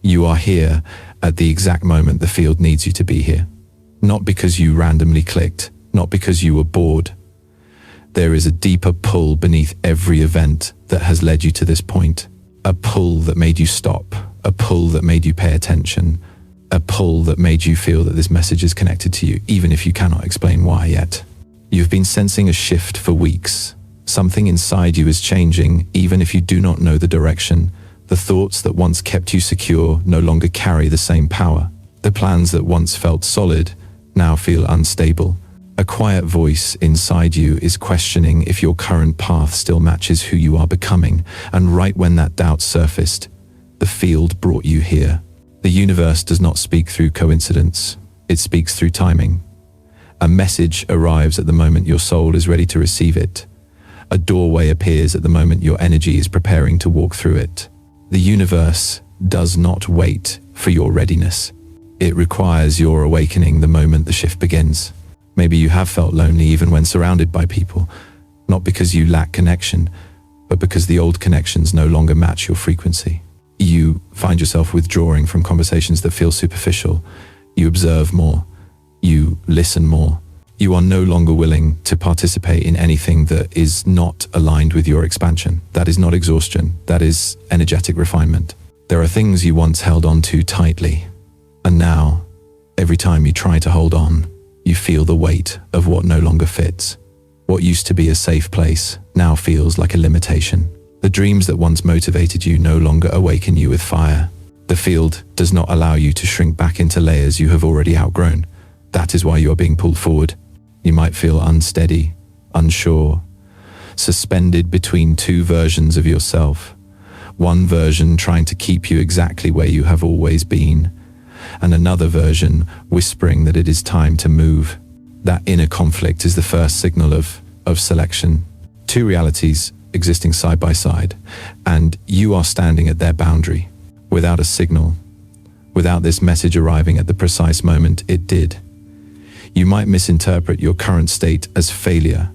You are here at the exact moment the field needs you to be here. Not because you randomly clicked, not because you were bored. There is a deeper pull beneath every event that has led you to this point. A pull that made you stop, a pull that made you pay attention, a pull that made you feel that this message is connected to you, even if you cannot explain why yet. You've been sensing a shift for weeks. Something inside you is changing, even if you do not know the direction. The thoughts that once kept you secure no longer carry the same power. The plans that once felt solid now feel unstable. A quiet voice inside you is questioning if your current path still matches who you are becoming, and right when that doubt surfaced, the field brought you here. The universe does not speak through coincidence, it speaks through timing. A message arrives at the moment your soul is ready to receive it. A doorway appears at the moment your energy is preparing to walk through it. The universe does not wait for your readiness. It requires your awakening the moment the shift begins. Maybe you have felt lonely even when surrounded by people, not because you lack connection, but because the old connections no longer match your frequency. You find yourself withdrawing from conversations that feel superficial. You observe more. You listen more. You are no longer willing to participate in anything that is not aligned with your expansion. That is not exhaustion. That is energetic refinement. There are things you once held on to tightly, and now, every time you try to hold on, you feel the weight of what no longer fits. What used to be a safe place now feels like a limitation. The dreams that once motivated you no longer awaken you with fire. The field does not allow you to shrink back into layers you have already outgrown. That is why you are being pulled forward. You might feel unsteady, unsure, suspended between two versions of yourself. One version trying to keep you exactly where you have always been, and another version whispering that it is time to move. That inner conflict is the first signal of selection. Two realities existing side by side, and you are standing at their boundary, without a signal, without this message arriving at the precise moment it did. You might misinterpret your current state as failure,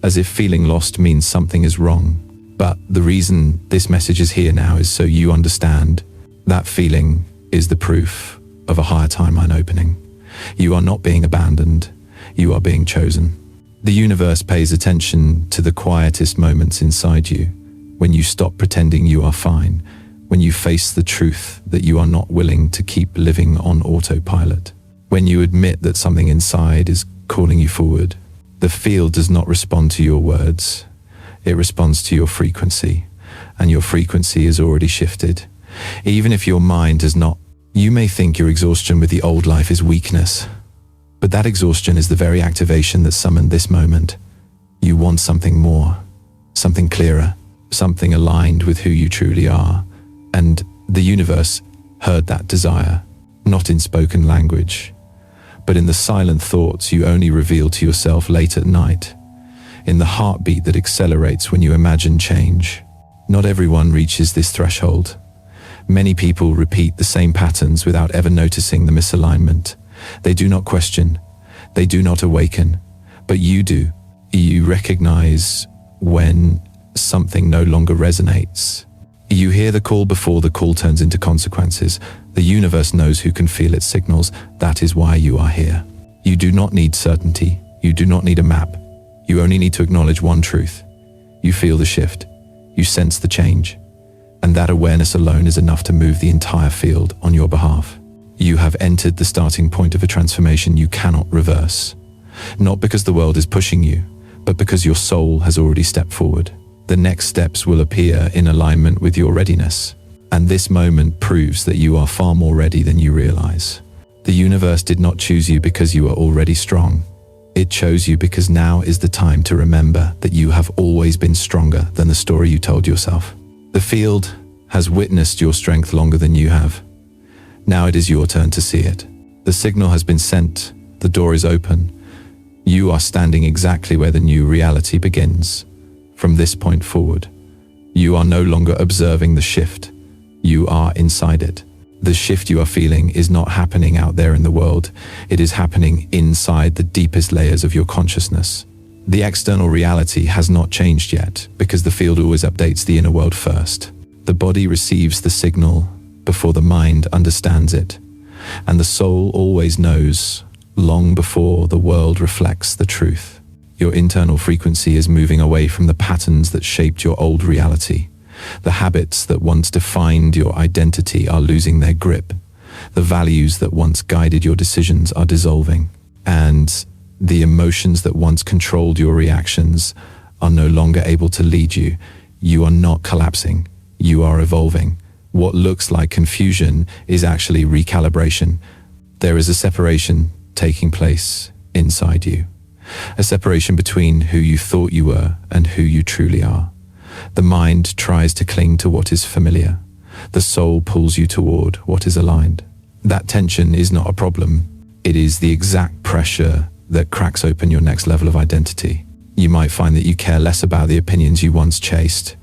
as if feeling lost means something is wrong. But the reason this message is here now is so you understand that feeling is the proof of a higher timeline opening. You are not being abandoned, you are being chosen. The universe pays attention to the quietest moments inside you, when you stop pretending you are fine, when you face the truth that you are not willing to keep living on autopilot. When you admit that something inside is calling you forward. The field does not respond to your words. It responds to your frequency, and your frequency is already shifted. Even if your mind has not, you may think your exhaustion with the old life is weakness, but that exhaustion is the very activation that summoned this moment. You want something more, something clearer, something aligned with who you truly are, and the universe heard that desire, not in spoken language, but in the silent thoughts you only reveal to yourself late at night, in the heartbeat that accelerates when you imagine change. Not everyone reaches this threshold. Many people repeat the same patterns without ever noticing the misalignment. They do not question, they do not awaken, but you do. You recognize when something no longer resonates. You hear the call before the call turns into consequences. The universe knows who can feel its signals. That is why you are here. You do not need certainty. You do not need a map. You only need to acknowledge one truth. You feel the shift. You sense the change. And that awareness alone is enough to move the entire field on your behalf. You have entered the starting point of a transformation you cannot reverse. Not because the world is pushing you, but because your soul has already stepped forward. The next steps will appear in alignment with your readiness. And this moment proves that you are far more ready than you realize. The universe did not choose you because you are already strong. It chose you because now is the time to remember that you have always been stronger than the story you told yourself. The field has witnessed your strength longer than you have. Now it is your turn to see it. The signal has been sent. The door is open. You are standing exactly where the new reality begins. From this point forward, you are no longer observing the shift. You are inside it. The shift you are feeling is not happening out there in the world. It is happening inside the deepest layers of your consciousness. The external reality has not changed yet because the field always updates the inner world first. The body receives the signal, before the mind understands it. And the soul always knows, long before the world reflects the truth. Your internal frequency is moving away from the patterns that shaped your old reality. The habits that once defined your identity are losing their grip. The values that once guided your decisions are dissolving. And the emotions that once controlled your reactions are no longer able to lead you. You are not collapsing. You are evolving. What looks like confusion is actually recalibration. There is a separation taking place inside you. A separation between who you thought you were and who you truly are. The mind tries to cling to what is familiar. The soul pulls you toward what is aligned. That tension is not a problem. It is the exact pressure that cracks open your next level of identity. You might find that you care less about the opinions you once chased.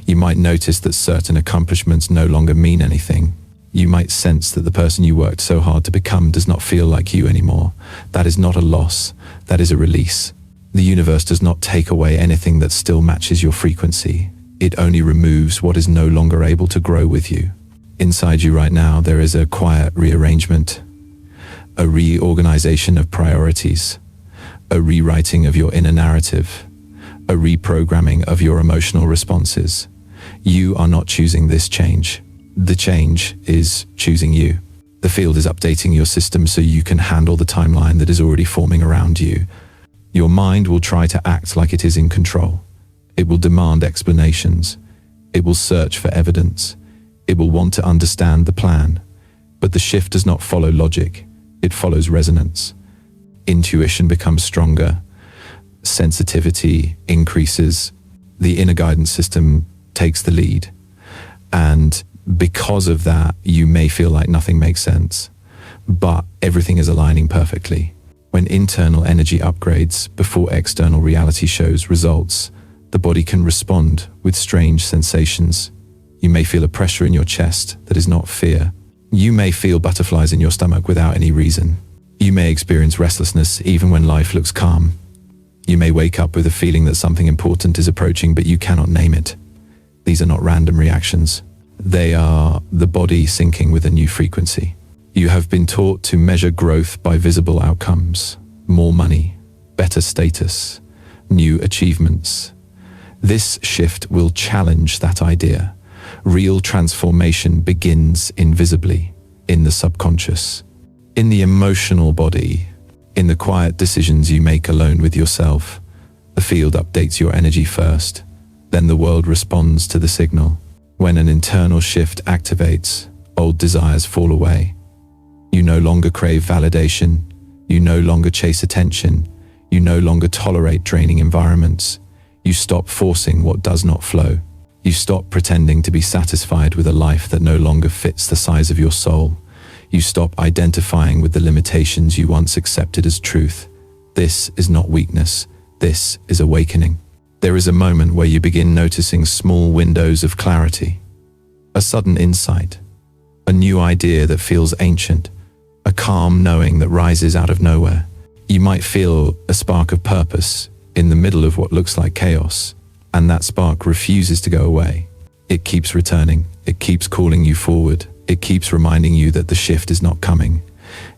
You might notice that certain accomplishments no longer mean anything. You might sense that the person you worked so hard to become does not feel like you anymore. That is not a loss. That is a release. The universe does not take away anything that still matches your frequency. It only removes what is no longer able to grow with you. Inside you right now, there is a quiet rearrangement, a reorganization of priorities, a rewriting of your inner narrative, a reprogramming of your emotional responses. You are not choosing this change. The change is choosing you. The field is updating your system so you can handle the timeline that is already forming around you. Your mind will try to act like it is in control. It will demand explanations. It will search for evidence. It will want to understand the plan. But the shift does not follow logic. It follows resonance. Intuition becomes stronger. Sensitivity increases. The inner guidance system takes the lead. And because of that, you may feel like nothing makes sense, but everything is aligning perfectly. When internal energy upgrades before external reality shows results, the body can respond with strange sensations. You may feel a pressure in your chest that is not fear. You may feel butterflies in your stomach without any reason. You may experience restlessness even when life looks calm. You may wake up with a feeling that something important is approaching, but you cannot name it. These are not random reactions. They are the body syncing with a new frequency. You have been taught to measure growth by visible outcomes, more money, better status, new achievements. This shift will challenge that idea. Real transformation begins invisibly, in the subconscious, in the emotional body, in the quiet decisions you make alone with yourself. The field updates your energy first, then the world responds to the signal. When an internal shift activates, old desires fall away. You no longer crave validation. You no longer chase attention. You no longer tolerate draining environments. You stop forcing what does not flow. You stop pretending to be satisfied with a life that no longer fits the size of your soul. You stop identifying with the limitations you once accepted as truth. This is not weakness. This is awakening. There is a moment where you begin noticing small windows of clarity, a sudden insight, a new idea that feels ancient, a calm knowing that rises out of nowhere. You might feel a spark of purpose in the middle of what looks like chaos, and that spark refuses to go away. It keeps returning. It keeps calling you forward. It keeps reminding you that the shift is not coming.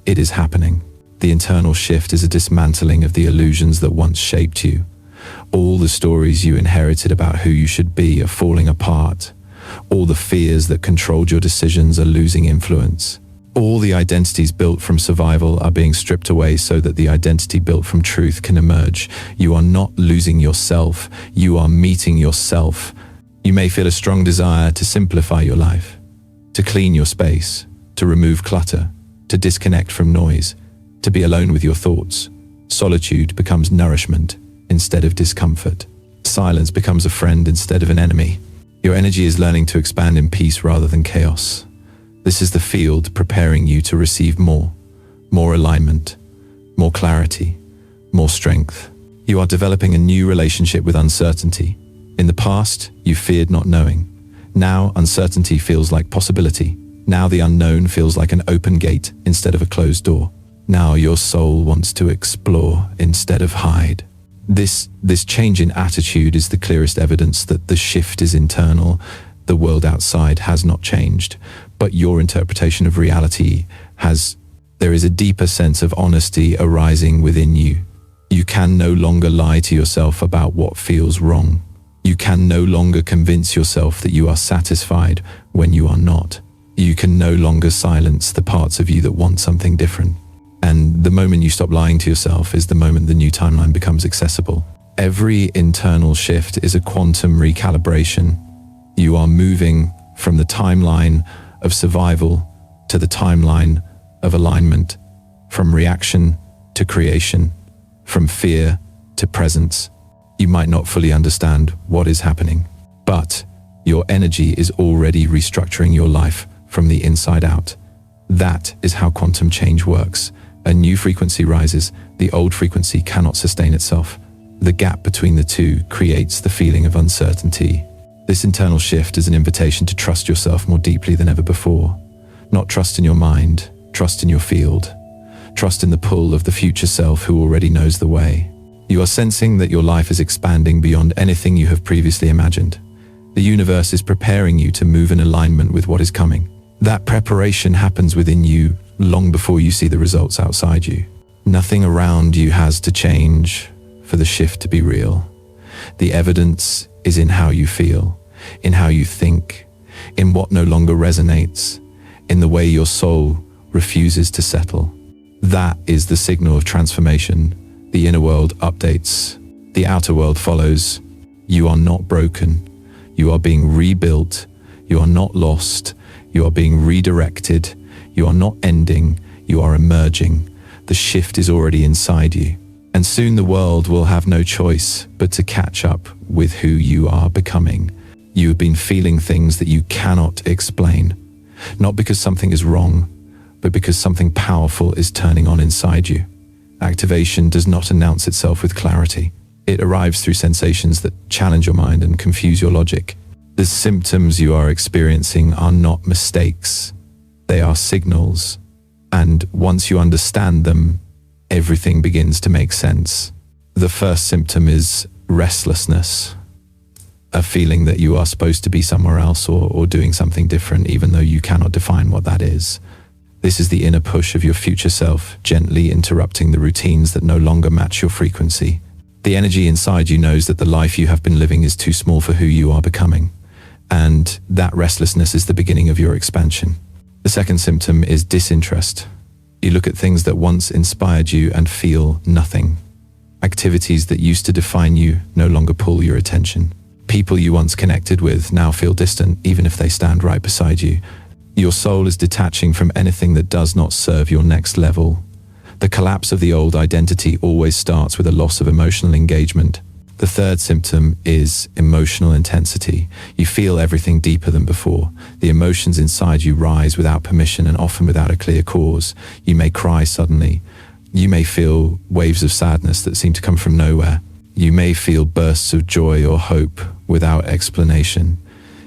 It is happening. The internal shift is a dismantling of the illusions that once shaped you. All the stories you inherited about who you should be are falling apart. All the fears that controlled your decisions are losing influence. All the identities built from survival are being stripped away so that the identity built from truth can emerge. You are not losing yourself. You are meeting yourself. You may feel a strong desire to simplify your life, to clean your space, to remove clutter, to disconnect from noise, to be alone with your thoughts. Solitude becomes nourishment instead of discomfort. Silence becomes a friend instead of an enemy. Your energy is learning to expand in peace rather than chaos. This is the field preparing you to receive more alignment, more clarity, more strength. You are developing a new relationship with uncertainty. In the past, you feared not knowing. Now, uncertainty feels like possibility. Now the unknown feels like an open gate instead of a closed door. Now your soul wants to explore instead of hide. This change in attitude is the clearest evidence that the shift is internal The world outside has not changed, but your interpretation of reality has. There is a deeper sense of honesty arising within you. You can no longer lie to yourself about what feels wrong. You can no longer convince yourself that you are satisfied when you are not. You can no longer silence the parts of you that want something different. And the moment you stop lying to yourself is the moment the new timeline becomes accessible. Every internal shift is a quantum recalibration. You are moving from the timeline of survival to the timeline of alignment, from reaction to creation, from fear to presence. You might not fully understand what is happening, but your energy is already restructuring your life from the inside out. That is how quantum change works. A new frequency rises, the old frequency cannot sustain itself. The gap between the two creates the feeling of uncertainty. This internal shift is an invitation to trust yourself more deeply than ever before. Not trust in your mind, trust in your field. Trust in the pull of the future self who already knows the way. You are sensing that your life is expanding beyond anything you have previously imagined. The universe is preparing you to move in alignment with what is coming. That preparation happens within you long before you see the results outside you. Nothing around you has to change for the shift to be real. The evidence is in how you feel, in how you think, in what no longer resonates, in the way your soul refuses to settle. That is the signal of transformation. The inner world updates, the outer world follows. You are not broken. You are being rebuilt. You are not lost. You are being redirected. You are not ending. You are emerging. The shift is already inside you. And soon the world will have no choice but to catch up with who you are becoming. You have been feeling things that you cannot explain, not because something is wrong, but because something powerful is turning on inside you. Activation does not announce itself with clarity. It arrives through sensations that challenge your mind and confuse your logic. The symptoms you are experiencing are not mistakes. They are signals. And once you understand them, everything begins to make sense. The first symptom is restlessness, a feeling that you are supposed to be somewhere else or doing something different, even though you cannot define what that is. This is the inner push of your future self, gently interrupting the routines that no longer match your frequency. The energy inside you knows that the life you have been living is too small for who you are becoming, and that restlessness is the beginning of your expansion. The second symptom is disinterest. You look at things that once inspired you and feel nothing. Activities that used to define you no longer pull your attention. People you once connected with now feel distant, even if they stand right beside you. Your soul is detaching from anything that does not serve your next level. The collapse of the old identity always starts with a loss of emotional engagement. The third symptom is emotional intensity. You feel everything deeper than before. The emotions inside you rise without permission and often without a clear cause. You may cry suddenly. You may feel waves of sadness that seem to come from nowhere. You may feel bursts of joy or hope without explanation.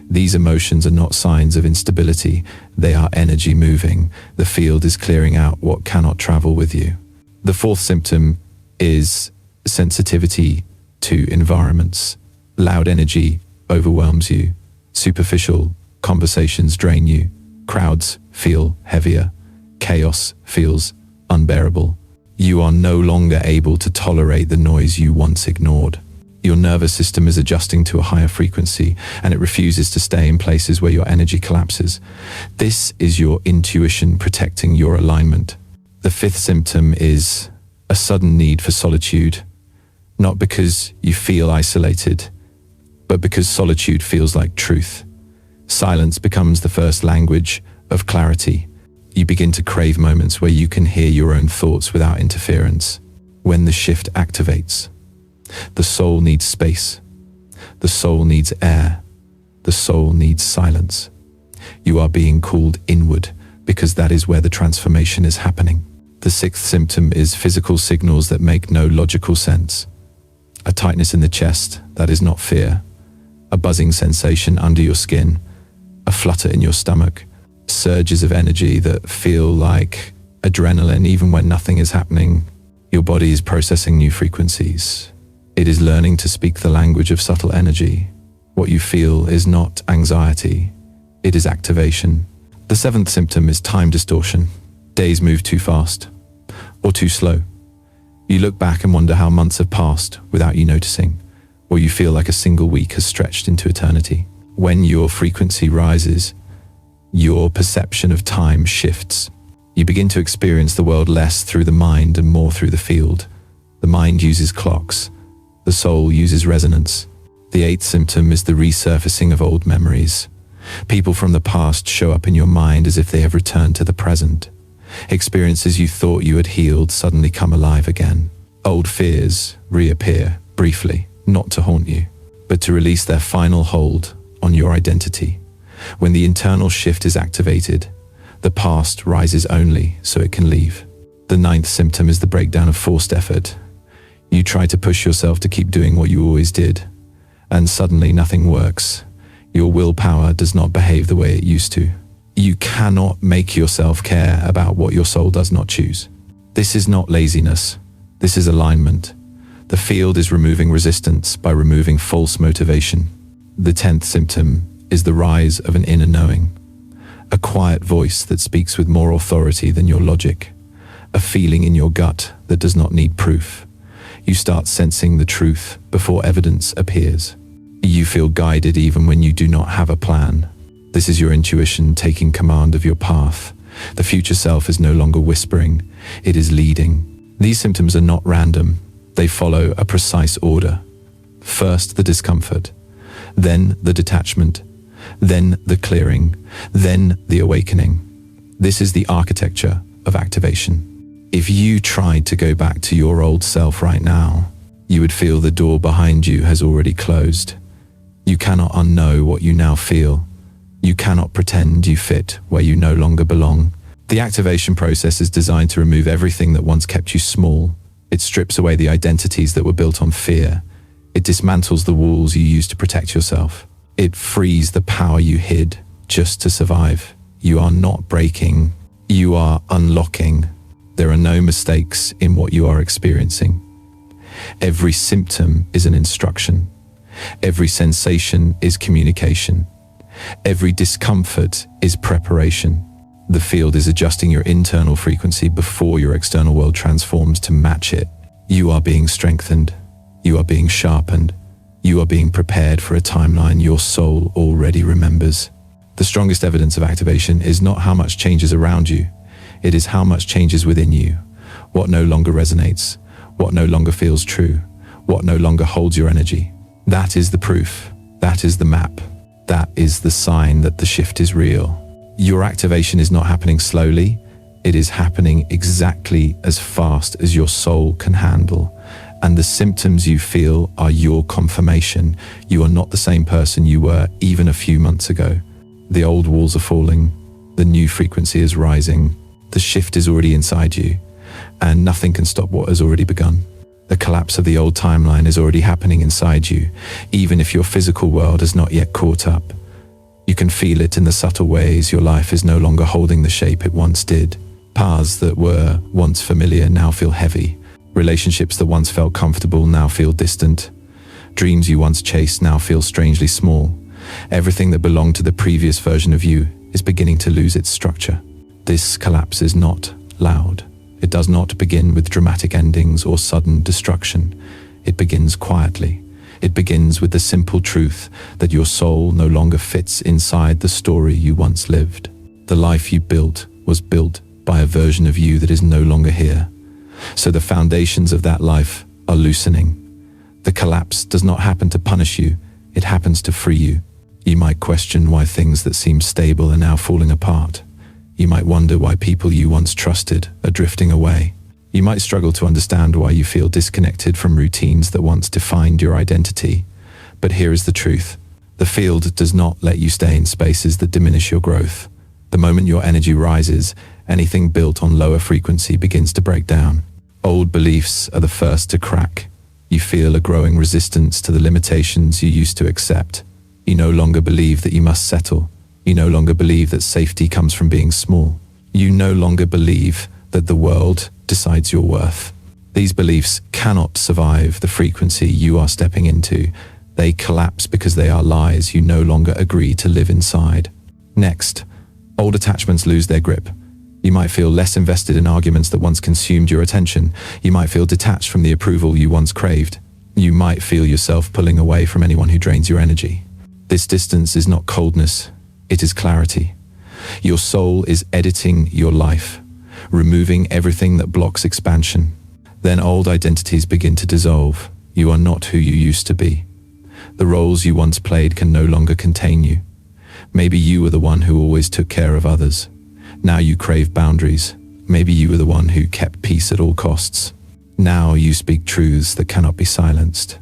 These emotions are not signs of instability. They are energy moving. The field is clearing out what cannot travel with you. The fourth symptom is sensitivity to environments. Loud energy overwhelms you. Superficial conversations drain you. Crowds feel heavier. Chaos feels unbearable. You are no longer able to tolerate the noise you once ignored. Your nervous system is adjusting to a higher frequency, and it refuses to stay in places where your energy collapses. This is your intuition protecting your alignment. The fifth symptom is a sudden need for solitude. Not because you feel isolated, but because solitude feels like truth. Silence becomes the first language of clarity. You begin to crave moments where you can hear your own thoughts without interference. When the shift activates, the soul needs space. The soul needs air. The soul needs silence. You are being called inward because that is where the transformation is happening. The sixth symptom is physical signals that make no logical sense. A tightness in the chest that is not fear, a buzzing sensation under your skin, a flutter in your stomach, surges of energy that feel like adrenaline even when nothing is happening. Your body is processing new frequencies. It is learning to speak the language of subtle energy. What you feel is not anxiety, it is activation. The seventh symptom is time distortion. Days move too fast or too slow. You look back and wonder how months have passed without you noticing, or you feel like a single week has stretched into eternity. When your frequency rises, your perception of time shifts. You begin to experience the world less through the mind and more through the field. The mind uses clocks, the soul uses resonance. The eighth symptom is the resurfacing of old memories. People from the past show up in your mind as if they have returned to the present. Experiences you thought you had healed suddenly come alive again. Old fears reappear briefly, not to haunt you, but to release their final hold on your identity. When the internal shift is activated, the past rises only so it can leave. The ninth symptom is the breakdown of forced effort. You try to push yourself to keep doing what you always did, and suddenly nothing works. Your willpower does not behave the way it used to. You cannot make yourself care about what your soul does not choose. This is not laziness. This is alignment. The field is removing resistance by removing false motivation. The 10th symptom is the rise of an inner knowing. A quiet voice that speaks with more authority than your logic. A feeling in your gut that does not need proof. You start sensing the truth before evidence appears. You feel guided even when you do not have a plan. This is your intuition taking command of your path. The future self is no longer whispering, it is leading. These symptoms are not random. They follow a precise order. First, the discomfort, then the detachment, then the clearing, then the awakening. This is the architecture of activation. If you tried to go back to your old self right now, you would feel the door behind you has already closed. You cannot unknow what you now feel. You cannot pretend you fit where you no longer belong. The activation process is designed to remove everything that once kept you small. It strips away the identities that were built on fear. It dismantles the walls you used to protect yourself. It frees the power you hid just to survive. You are not breaking, you are unlocking. There are no mistakes in what you are experiencing. Every symptom is an instruction. Every sensation is communication. Every discomfort is preparation. The field is adjusting your internal frequency before your external world transforms to match it. You are being strengthened. You are being sharpened. You are being prepared for a timeline your soul already remembers. The strongest evidence of activation is not how much changes around you. It is how much changes within you. What no longer resonates. What no longer feels true. What no longer holds your energy. That is the proof. That is the map. That is the sign that the shift is real. Your activation is not happening slowly. It is happening exactly as fast as your soul can handle. And the symptoms you feel are your confirmation. You are not the same person you were even a few months ago. The old walls are falling. The new frequency is rising. The shift is already inside you. And nothing can stop what has already begun. The collapse of the old timeline is already happening inside you, even if your physical world has not yet caught up. You can feel it in the subtle ways your life is no longer holding the shape it once did. Paths that were once familiar now feel heavy. Relationships that once felt comfortable now feel distant. Dreams you once chased now feel strangely small. Everything that belonged to the previous version of you is beginning to lose its structure. This collapse is not loud. It does not begin with dramatic endings or sudden destruction. It begins quietly. It begins with the simple truth that your soul no longer fits inside the story you once lived. The life you built was built by a version of you that is no longer here. So the foundations of that life are loosening. The collapse does not happen to punish you. It happens to free you. You might question why things that seem stable are now falling apart. You might wonder why people you once trusted are drifting away. You might struggle to understand why you feel disconnected from routines that once defined your identity. But here is the truth. The field does not let you stay in spaces that diminish your growth. The moment your energy rises, anything built on lower frequency begins to break down. Old beliefs are the first to crack. You feel a growing resistance to the limitations you used to accept. You no longer believe that you must settle. You no longer believe that safety comes from being small. You no longer believe that the world decides your worth. These beliefs cannot survive the frequency you are stepping into. They collapse because they are lies you no longer agree to live inside. Next, old attachments lose their grip. You might feel less invested in arguments that once consumed your attention. You might feel detached from the approval you once craved. You might feel yourself pulling away from anyone who drains your energy. This distance is not coldness, it is clarity. Your soul is editing your life, removing everything that blocks expansion. Then old identities begin to dissolve. You are not who you used to be. The roles you once played can no longer contain you. Maybe you were the one who always took care of others. Now you crave boundaries. Maybe you were the one who kept peace at all costs. Now you speak truths that cannot be silenced.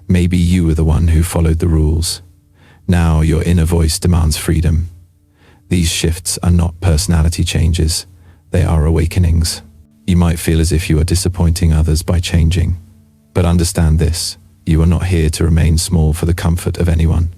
Maybe you were the one who followed the rules. Now your inner voice demands freedom. These shifts are not personality changes. They are awakenings. You might feel as if you are disappointing others by changing. But understand this, you are not here to remain small for the comfort of anyone.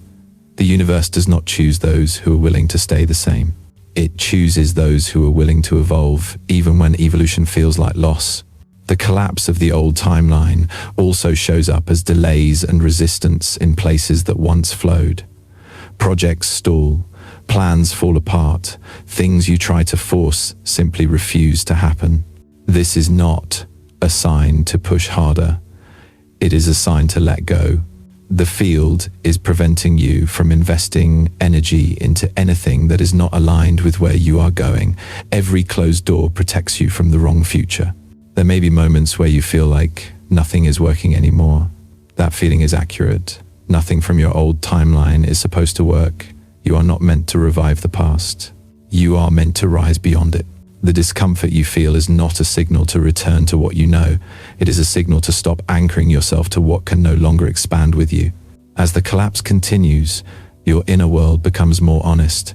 The universe does not choose those who are willing to stay the same. It chooses those who are willing to evolve, even when evolution feels like loss. The collapse of the old timeline also shows up as delays and resistance in places that once flowed. Projects stall, plans fall apart, things you try to force simply refuse to happen. This is not a sign to push harder. It is a sign to let go. The field is preventing you from investing energy into anything that is not aligned with where you are going. Every closed door protects you from the wrong future. There may be moments where you feel like nothing is working anymore. That feeling is accurate. Nothing from your old timeline is supposed to work. You are not meant to revive the past. You are meant to rise beyond it. The discomfort you feel is not a signal to return to what you know. It is a signal to stop anchoring yourself to what can no longer expand with you. As the collapse continues, your inner world becomes more honest.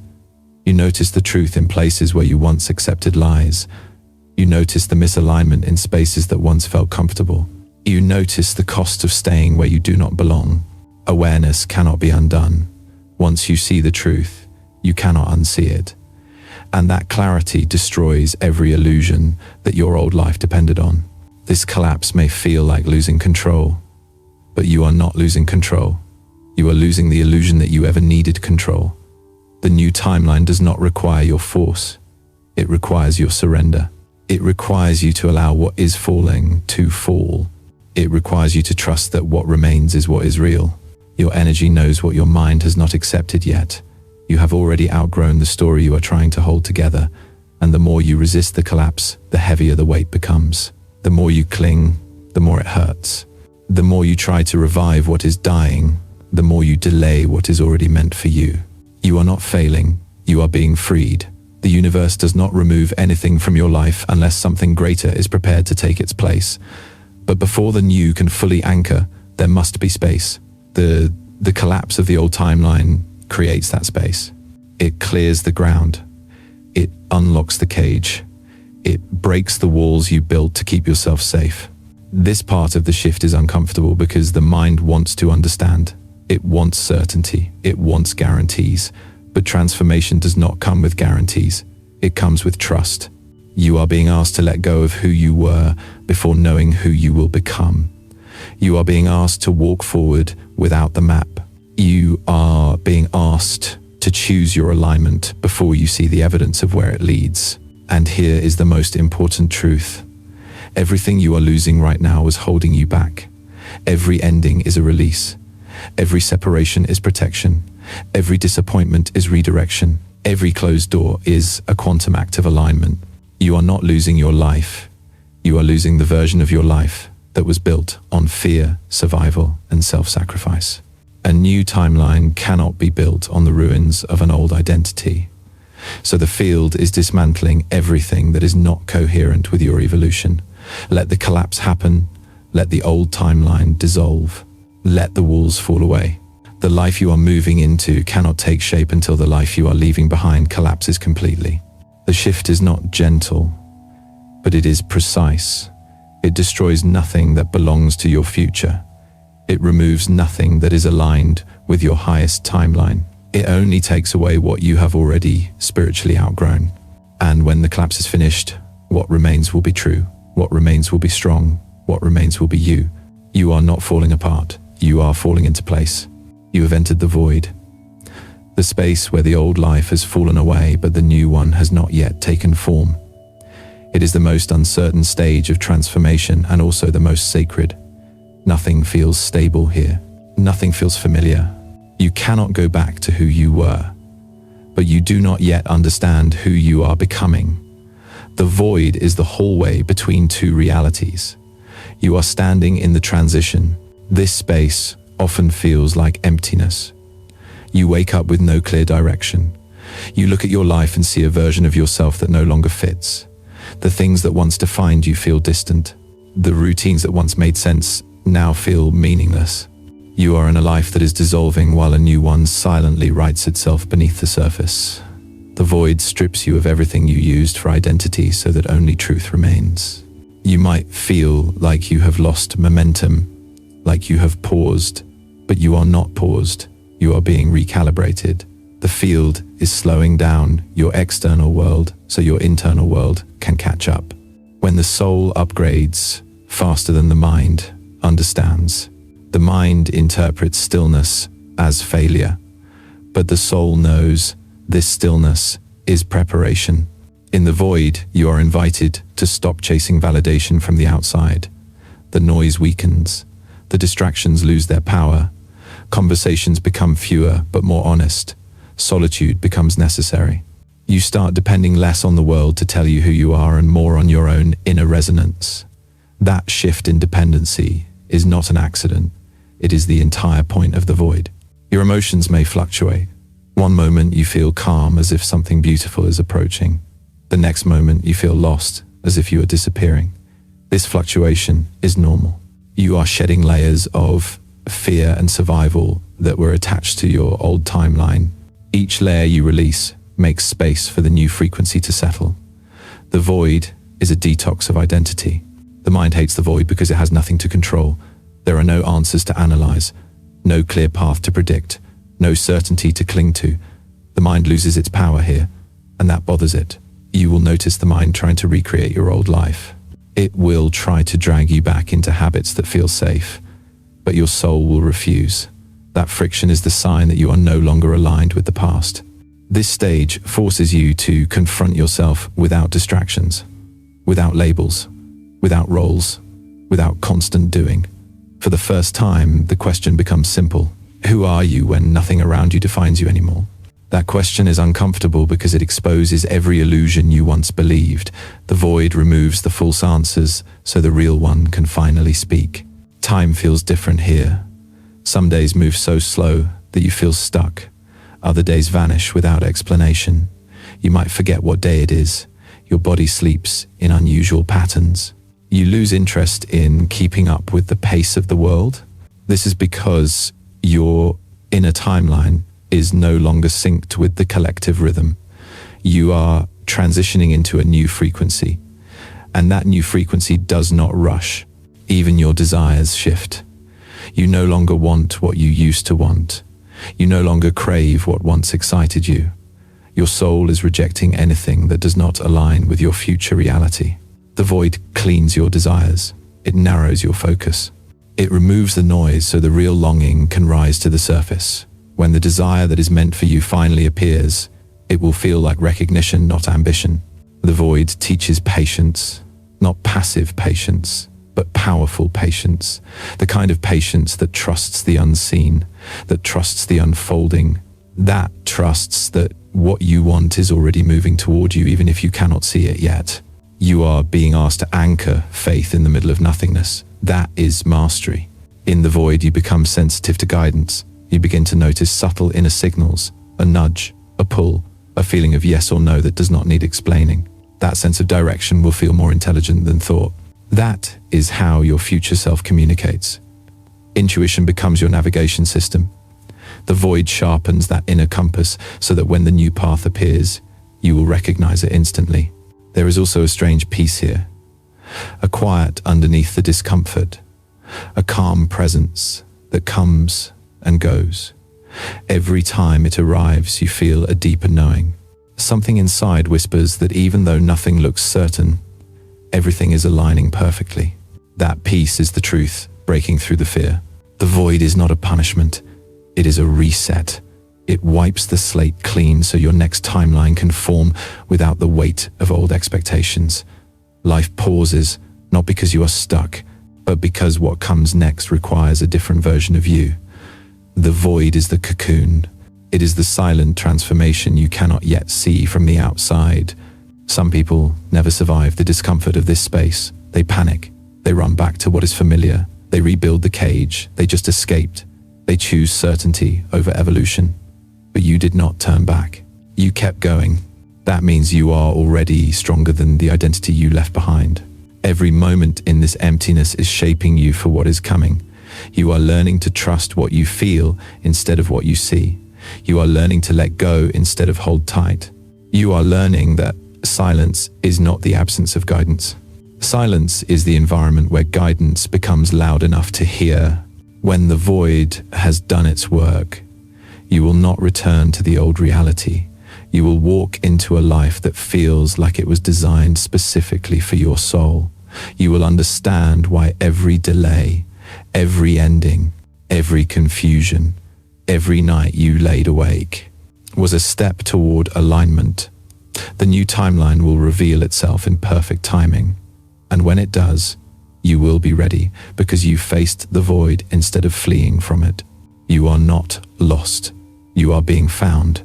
You notice the truth in places where you once accepted lies. You notice the misalignment in spaces that once felt comfortable. You notice the cost of staying where you do not belong. Awareness cannot be undone. Once you see the truth, you cannot unsee it. And that clarity destroys every illusion that your old life depended on. This collapse may feel like losing control, but you are not losing control. You are losing the illusion that you ever needed control. The new timeline does not require your force. It requires your surrender. It requires you to allow what is falling to fall. It requires you to trust that what remains is what is real. Your energy knows what your mind has not accepted yet. You have already outgrown the story you are trying to hold together, and the more you resist the collapse, the heavier the weight becomes. The more you cling, the more it hurts. The more you try to revive what is dying, the more you delay what is already meant for you. You are not failing, you are being freed. The universe does not remove anything from your life unless something greater is prepared to take its place. But before the new can fully anchor, there must be space. The collapse of the old timeline creates that space. It clears the ground. It unlocks the cage. It breaks the walls you built to keep yourself safe. This part of the shift is uncomfortable because the mind wants to understand. It wants certainty. It wants guarantees. But transformation does not come with guarantees. It comes with trust. You are being asked to let go of who you were before knowing who you will become. You are being asked to walk forward without the map. You are being asked to choose your alignment before you see the evidence of where it leads. And here is the most important truth. Everything you are losing right now is holding you back. Every ending is a release. Every separation is protection. Every disappointment is redirection. Every closed door is a quantum act of alignment. You are not losing your life. You are losing the version of your life that was built on fear, survival, and self-sacrifice. A new timeline cannot be built on the ruins of an old identity. So the field is dismantling everything that is not coherent with your evolution. Let the collapse happen. Let the old timeline dissolve. Let the walls fall away. The life you are moving into cannot take shape until the life you are leaving behind collapses completely. The shift is not gentle, but it is precise. It destroys nothing that belongs to your future. It removes nothing that is aligned with your highest timeline. It only takes away what you have already spiritually outgrown. And when the collapse is finished, what remains will be true. What remains will be strong. What remains will be you. You are not falling apart. You are falling into place. You have entered the void. The space where the old life has fallen away, but the new one has not yet taken form. It is the most uncertain stage of transformation and also the most sacred. Nothing feels stable here. Nothing feels familiar. You cannot go back to who you were, but you do not yet understand who you are becoming. The void is the hallway between two realities. You are standing in the transition. This space often feels like emptiness. You wake up with no clear direction. You look at your life and see a version of yourself that no longer fits. The things that once defined you feel distant. The routines that once made sense now feel meaningless. You are in a life that is dissolving while a new one silently writes itself beneath the surface. The void strips you of everything you used for identity so that only truth remains. You might feel like you have lost momentum, like you have paused, but you are not paused. You are being recalibrated. The field is slowing down your external world so your internal world can catch up. When the soul upgrades faster than the mind understands, the mind interprets stillness as failure, but the soul knows this stillness is preparation. In the void, you are invited to stop chasing validation from the outside. The noise weakens. The distractions lose their power. Conversations become fewer but more honest. Solitude becomes necessary. You start depending less on the world to tell you who you are and more on your own inner resonance. That shift in dependency is not an accident. It is the entire point of the void. Your emotions may fluctuate. One moment you feel calm as if something beautiful is approaching. The next moment you feel lost as if you are disappearing. This fluctuation is normal. You are shedding layers of fear and survival that were attached to your old timeline. Each layer you release makes space for the new frequency to settle. The void is a detox of identity. The mind hates the void because it has nothing to control. There are no answers to analyze, no clear path to predict, no certainty to cling to. The mind loses its power here, and that bothers it. You will notice the mind trying to recreate your old life. It will try to drag you back into habits that feel safe, but your soul will refuse. That friction is the sign that you are no longer aligned with the past. This stage forces you to confront yourself without distractions, without labels, without roles, without constant doing. For the first time, the question becomes simple. Who are you when nothing around you defines you anymore? That question is uncomfortable because it exposes every illusion you once believed. The void removes the false answers so the real one can finally speak. Time feels different here. Some days move so slow that you feel stuck. Other days vanish without explanation. You might forget what day it is. Your body sleeps in unusual patterns. You lose interest in keeping up with the pace of the world. This is because your inner timeline is no longer synced with the collective rhythm. You are transitioning into a new frequency, and that new frequency does not rush. Even your desires shift. You no longer want what you used to want. You no longer crave what once excited you. Your soul is rejecting anything that does not align with your future reality. The void cleans your desires. It narrows your focus. It removes the noise so the real longing can rise to the surface. When the desire that is meant for you finally appears, it will feel like recognition, not ambition. The void teaches patience, not passive patience, but powerful patience. The kind of patience that trusts the unseen, that trusts the unfolding, that trusts that what you want is already moving toward you even if you cannot see it yet. You are being asked to anchor faith in the middle of nothingness. That is mastery. In the void, you become sensitive to guidance. You begin to notice subtle inner signals, a nudge, a pull, a feeling of yes or no that does not need explaining. That sense of direction will feel more intelligent than thought. That is how your future self communicates. Intuition becomes your navigation system. The void sharpens that inner compass so that when the new path appears, you will recognize it instantly. There is also a strange peace here, a quiet underneath the discomfort, a calm presence that comes and goes. Every time it arrives, you feel a deeper knowing. Something inside whispers that even though nothing looks certain, everything is aligning perfectly. That peace is the truth breaking through the fear. The void is not a punishment. It is a reset. It wipes the slate clean so your next timeline can form without the weight of old expectations. Life pauses, not because you are stuck, but because what comes next requires a different version of you. The void is the cocoon. It is the silent transformation you cannot yet see from the outside. Some people never survive the discomfort of this space. They panic. They run back to what is familiar. They rebuild the cage they just escaped. They choose certainty over evolution. But you did not turn back. You kept going. That means you are already stronger than the identity you left behind. Every moment in this emptiness is shaping you for what is coming. You are learning to trust what you feel instead of what you see. You are learning to let go instead of hold tight. You are learning that silence is not the absence of guidance. Silence is the environment where guidance becomes loud enough to hear. When the void has done its work, you will not return to the old reality. You will walk into a life that feels like it was designed specifically for your soul. You will understand why every delay, every ending, every confusion, every night you laid awake was a step toward alignment. The new timeline will reveal itself in perfect timing. And when it does, you will be ready because you faced the void instead of fleeing from it. You are not lost. You are being found.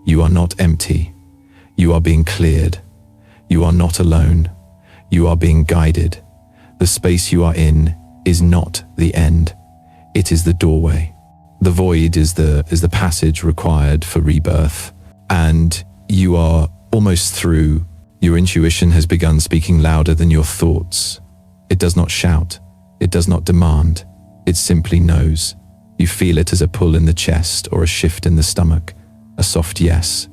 You are not empty. You are being cleared. You are not alone. You are being guided. The space you are in is not the end. It is the doorway. The void is the passage required for rebirth. And you are almost through. Your intuition has begun speaking louder than your thoughts. It does not shout. It does not demand. It simply knows. You feel it as a pull in the chest or a shift in the stomach, a soft yes,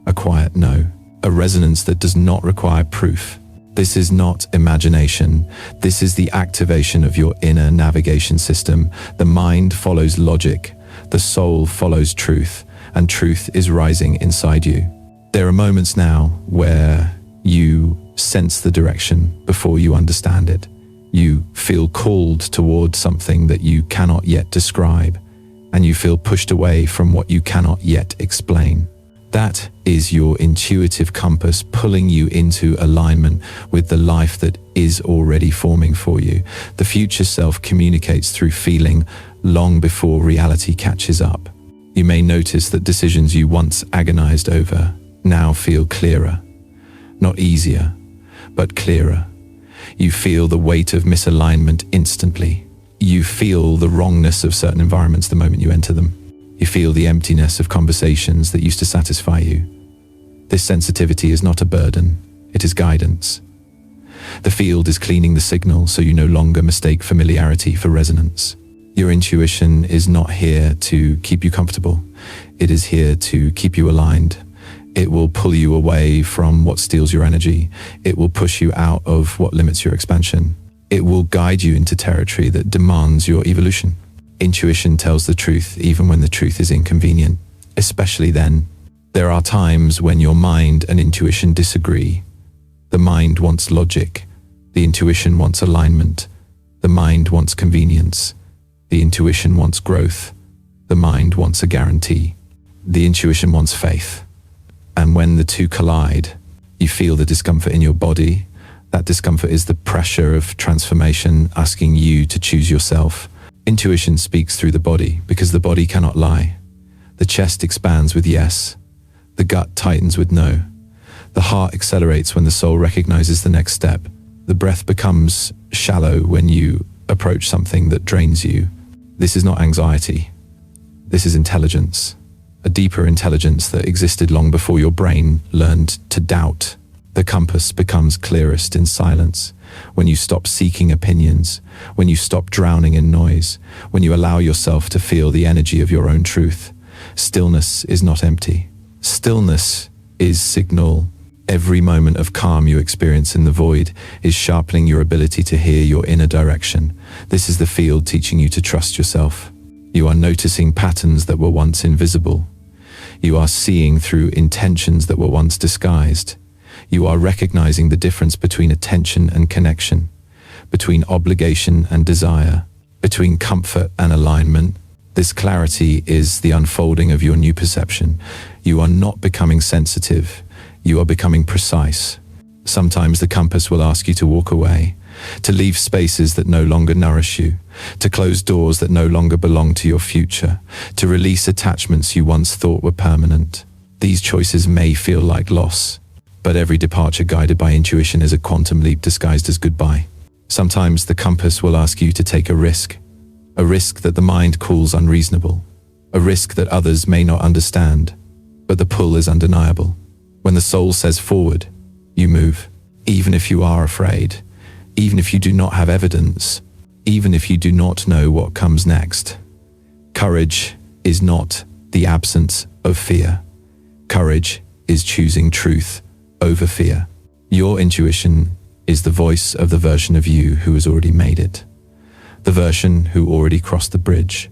a quiet no, a resonance that does not require proof. This is not imagination. This is the activation of your inner navigation system. The mind follows logic. The soul follows truth, and truth is rising inside you. There are moments now where you sense the direction before you understand it. You feel called toward something that you cannot yet describe, and you feel pushed away from what you cannot yet explain. That is your intuitive compass pulling you into alignment with the life that is already forming for you. The future self communicates through feeling long before reality catches up. You may notice that decisions you once agonized over now feel clearer. Not easier, but clearer. You feel the weight of misalignment instantly. You feel the wrongness of certain environments the moment you enter them. You feel the emptiness of conversations that used to satisfy you. This sensitivity is not a burden, it is guidance. The field is cleaning the signal so you no longer mistake familiarity for resonance. Your intuition is not here to keep you comfortable. It is here to keep you aligned. It will pull you away from what steals your energy. It will push you out of what limits your expansion. It will guide you into territory that demands your evolution. Intuition tells the truth even when the truth is inconvenient, especially then. There are times when your mind and intuition disagree. The mind wants logic. The intuition wants alignment. The mind wants convenience. The intuition wants growth. The mind wants a guarantee. The intuition wants faith. And when the two collide, you feel the discomfort in your body. That discomfort is the pressure of transformation asking you to choose yourself. Intuition speaks through the body because the body cannot lie. The chest expands with yes. The gut tightens with no. The heart accelerates when the soul recognizes the next step. The breath becomes shallow when you approach something that drains you. This is not anxiety. This is intelligence. A deeper intelligence that existed long before your brain learned to doubt. The compass becomes clearest in silence, when you stop seeking opinions, when you stop drowning in noise, when you allow yourself to feel the energy of your own truth. Stillness is not empty. Stillness is signal. Every moment of calm you experience in the void is sharpening your ability to hear your inner direction. This is the field teaching you to trust yourself. You are noticing patterns that were once invisible. You are seeing through intentions that were once disguised. You are recognizing the difference between attention and connection, between obligation and desire. between comfort and alignment. This clarity is the unfolding of your new perception. You are not becoming sensitive, you are becoming precise. Sometimes the compass will ask you to walk away, to leave spaces that no longer nourish you, to close doors that no longer belong to your future, to release attachments you once thought were permanent. These choices may feel like loss, but every departure guided by intuition is a quantum leap disguised as goodbye. Sometimes the compass will ask you to take a risk that the mind calls unreasonable, a risk that others may not understand, but the pull is undeniable. When the soul says forward, you move, even if you are afraid, even if you do not have evidence, even if you do not know what comes next. Courage is not the absence of fear. Courage is choosing truth over fear. Your intuition is the voice of the version of you who has already made it. The version who already crossed the bridge.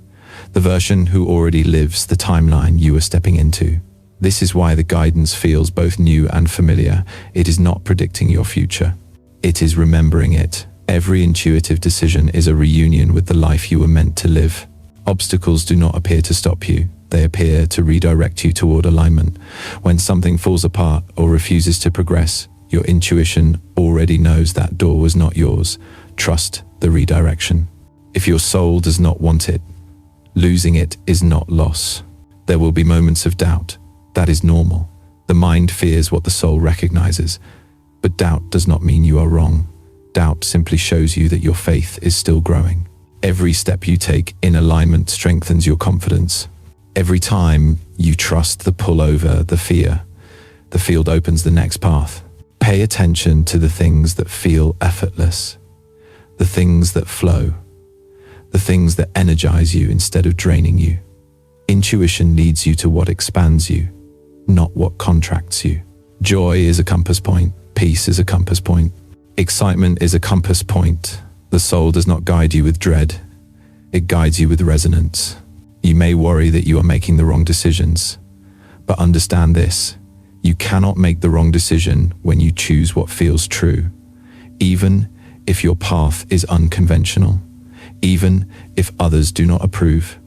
The version who already lives the timeline you are stepping into. This is why the guidance feels both new and familiar. It is not predicting your future. It is remembering it. Every intuitive decision is a reunion with the life you were meant to live. Obstacles do not appear to stop you. They appear to redirect you toward alignment. When something falls apart or refuses to progress, your intuition already knows that door was not yours. Trust the redirection. If your soul does not want it, losing it is not loss. There will be moments of doubt. That is normal. The mind fears what the soul recognizes. But doubt does not mean you are wrong. Doubt simply shows you that your faith is still growing. Every step you take in alignment strengthens your confidence. Every time you trust the pull over the fear, the field opens the next path. Pay attention to the things that feel effortless, the things that flow, the things that energize you instead of draining you. Intuition leads you to what expands you, not what contracts you. Joy is a compass point. Peace is a compass point. Excitement is a compass point. The soul does not guide you with dread. It guides you with resonance. You may worry that you are making the wrong decisions, but understand this. You cannot make the wrong decision when you choose what feels true, even if your path is unconventional, even if others do not approve,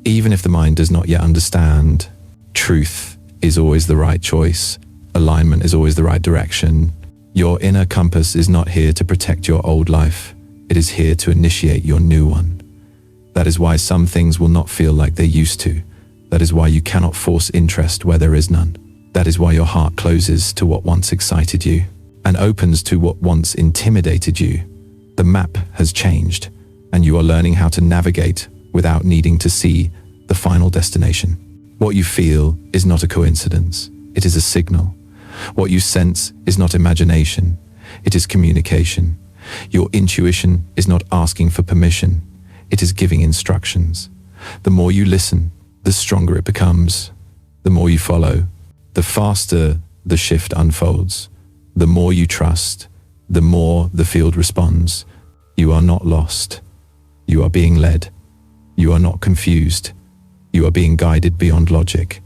even if the mind does not yet understand. Truth is always the right choice. Alignment is always the right direction. Your inner compass is not here to protect your old life. It is here to initiate your new one. That is why some things will not feel like they used to. That is why you cannot force interest where there is none. That is why your heart closes to what once excited you and opens to what once intimidated you. The map has changed, and you are learning how to navigate without needing to see the final destination. What you feel is not a coincidence. It is a signal. What you sense is not imagination. It is communication. Your intuition is not asking for permission. It is giving instructions. The more you listen, the stronger it becomes. The more you follow, the faster the shift unfolds. The more you trust, the more the field responds. You are not lost. You are being led. You are not confused. You are being guided beyond logic.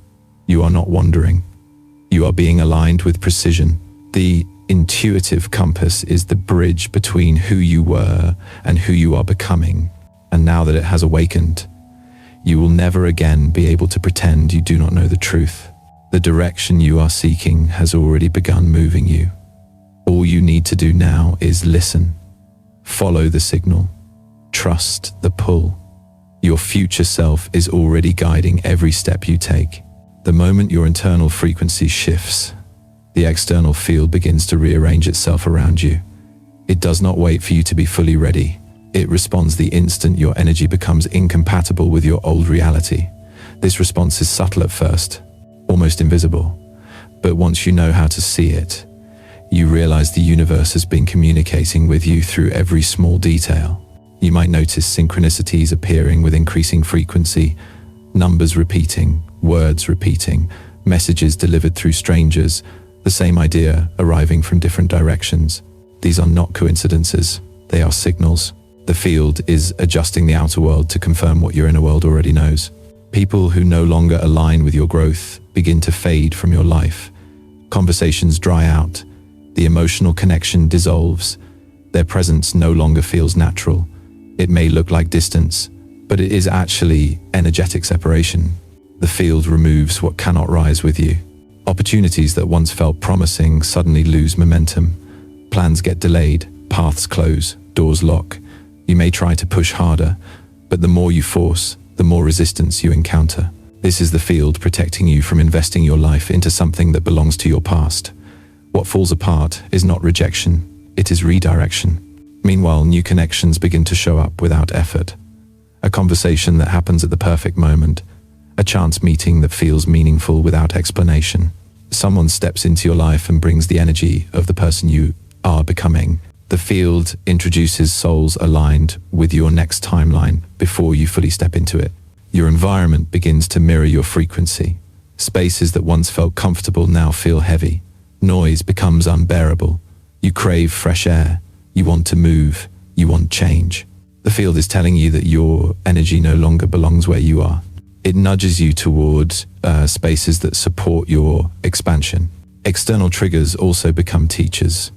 You are not wandering. You are being aligned with precision. The intuitive compass is the bridge between who you were and who you are becoming. And now that it has awakened, you will never again be able to pretend you do not know the truth. The direction you are seeking has already begun moving you. All you need to do now is listen. Follow the signal. Trust the pull. Your future self is already guiding every step you take. The moment your internal frequency shifts, the external field begins to rearrange itself around you. It does not wait for you to be fully ready. It responds the instant your energy becomes incompatible with your old reality. This response is subtle at first, almost invisible. But once you know how to see it, you realize the universe has been communicating with you through every small detail. You might notice synchronicities appearing with increasing frequency, numbers repeating, words repeating, messages delivered through strangers, the same idea arriving from different directions. These are not coincidences, they are signals. The field is adjusting the outer world to confirm what your inner world already knows. People who no longer align with your growth begin to fade from your life. Conversations dry out. The emotional connection dissolves. Their presence no longer feels natural. It may look like distance, but it is actually energetic separation. The field removes what cannot rise with you. Opportunities that once felt promising suddenly lose momentum. Plans get delayed, paths close, doors lock. You may try to push harder, but the more you force, the more resistance you encounter. This is the field protecting you from investing your life into something that belongs to your past. What falls apart is not rejection, it is redirection. Meanwhile, new connections begin to show up without effort. A conversation that happens at the perfect moment. A chance meeting that feels meaningful without explanation. Someone steps into your life and brings the energy of the person you are becoming. The field introduces souls aligned with your next timeline before you fully step into it. Your environment begins to mirror your frequency. Spaces that once felt comfortable now feel heavy. Noise becomes unbearable. You crave fresh air. You want to move. You want change. The field is telling you that your energy no longer belongs where you are. It nudges you towards spaces that support your expansion. External triggers also become teachers.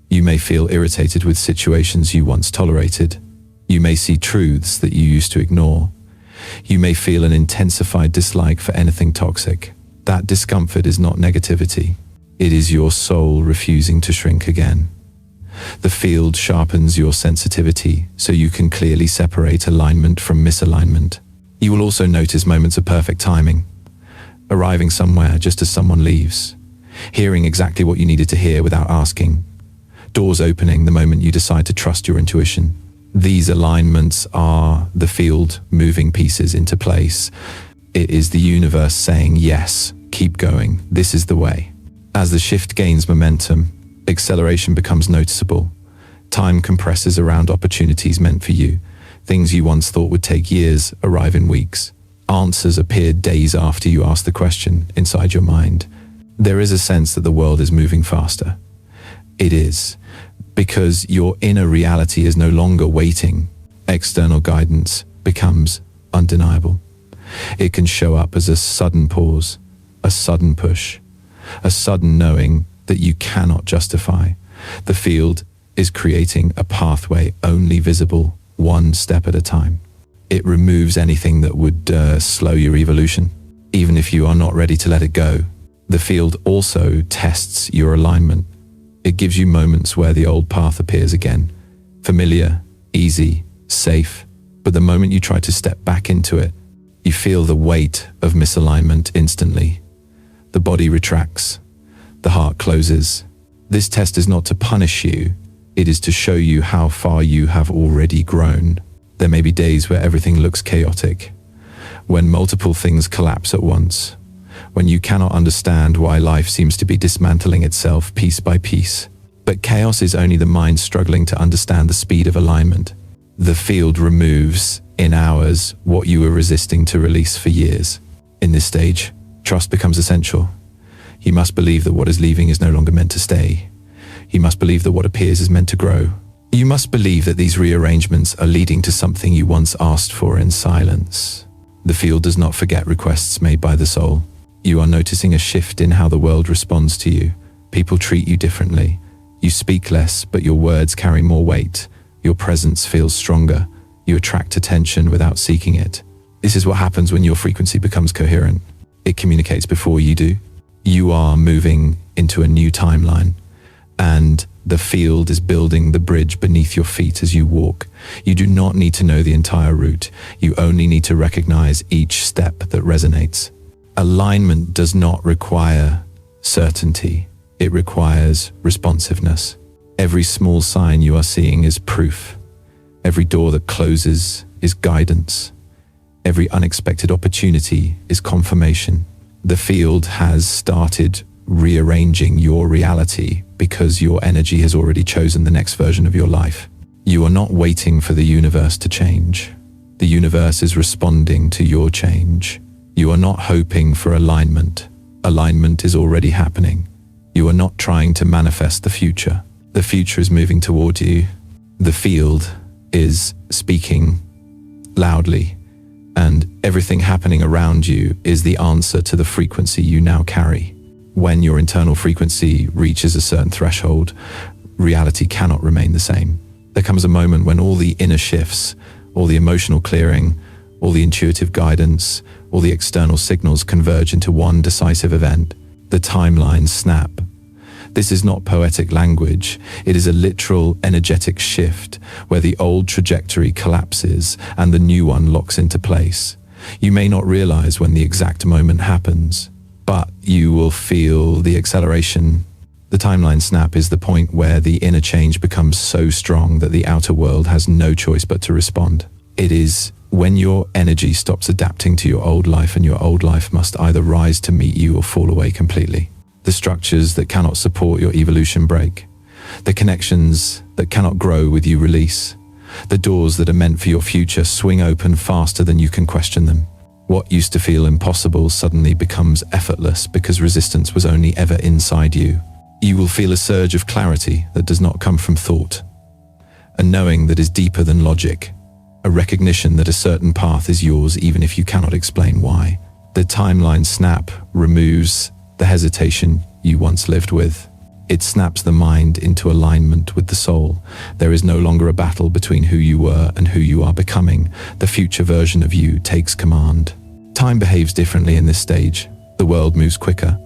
You may feel irritated with situations you once tolerated. You may see truths that you used to ignore. You may feel an intensified dislike for anything toxic. That discomfort is not negativity. It is your soul refusing to shrink again. The field sharpens your sensitivity so you can clearly separate alignment from misalignment. You will also notice moments of perfect timing, arriving somewhere just as someone leaves, hearing exactly what you needed to hear without asking, doors opening the moment you decide to trust your intuition. These alignments are the field moving pieces into place. It is the universe saying, yes, keep going, this is the way. As the shift gains momentum, acceleration becomes noticeable. Time compresses around opportunities meant for you. Things you once thought would take years arrive in weeks. Answers appear days after you ask the question inside your mind. There is a sense that the world is moving faster. It is, because your inner reality is no longer waiting. External guidance becomes undeniable. It can show up as a sudden pause, a sudden push, a sudden knowing that you cannot justify. The field is creating a pathway only visible one step at a time. It removes anything that would slow your evolution, even if you are not ready to let it go. The field also tests your alignment. It gives you moments where the old path appears again, familiar, easy, safe, but the moment you try to step back into it, you feel the weight of misalignment instantly. The body retracts, the heart closes. This test is not to punish you, it is to show you how far you have already grown. There may be days where everything looks chaotic, when multiple things collapse at once, when you cannot understand why life seems to be dismantling itself piece by piece. But chaos is only the mind struggling to understand the speed of alignment. The field removes, in hours, what you were resisting to release for years. In this stage, trust becomes essential. You must believe that what is leaving is no longer meant to stay. You must believe that what appears is meant to grow. You must believe that these rearrangements are leading to something you once asked for in silence. The field does not forget requests made by the soul. You are noticing a shift in how the world responds to you. People treat you differently. You speak less, but your words carry more weight. Your presence feels stronger. You attract attention without seeking it. This is what happens when your frequency becomes coherent. It communicates before you do. You are moving into a new timeline, and the field is building the bridge beneath your feet as you walk. You do not need to know the entire route. You only need to recognize each step that resonates. Alignment does not require certainty. It requires responsiveness. Every small sign you are seeing is proof. Every door that closes is guidance. Every unexpected opportunity is confirmation. The field has started rearranging your reality because your energy has already chosen the next version of your life. You are not waiting for the universe to change. The universe is responding to your change. You are not hoping for alignment. Alignment is already happening. You are not trying to manifest the future. The future is moving toward you. The field is speaking loudly, and everything happening around you is the answer to the frequency you now carry. When your internal frequency reaches a certain threshold, reality cannot remain the same. There comes a moment when all the inner shifts All the emotional clearing, all the intuitive guidance, all the external signals converge into one decisive event, the timeline snap. This is not poetic language, it is a literal energetic shift where the old trajectory collapses and the new one locks into place. You may not realize when the exact moment happens, but you will feel the acceleration. The timeline snap is the point where the inner change becomes so strong that the outer world has no choice but to respond. It is when your energy stops adapting to your old life and your old life must either rise to meet you or fall away completely. The structures that cannot support your evolution break. The connections that cannot grow with you release. The doors that are meant for your future swing open faster than you can question them. What used to feel impossible suddenly becomes effortless because resistance was only ever inside you. You will feel a surge of clarity that does not come from thought. A knowing that is deeper than logic. A recognition that a certain path is yours even if you cannot explain why. The timeline snap removes the hesitation you once lived with. It snaps the mind into alignment with the soul. There is no longer a battle between who you were and who you are becoming. The future version of you takes command. Time behaves differently in this stage. The world moves quicker.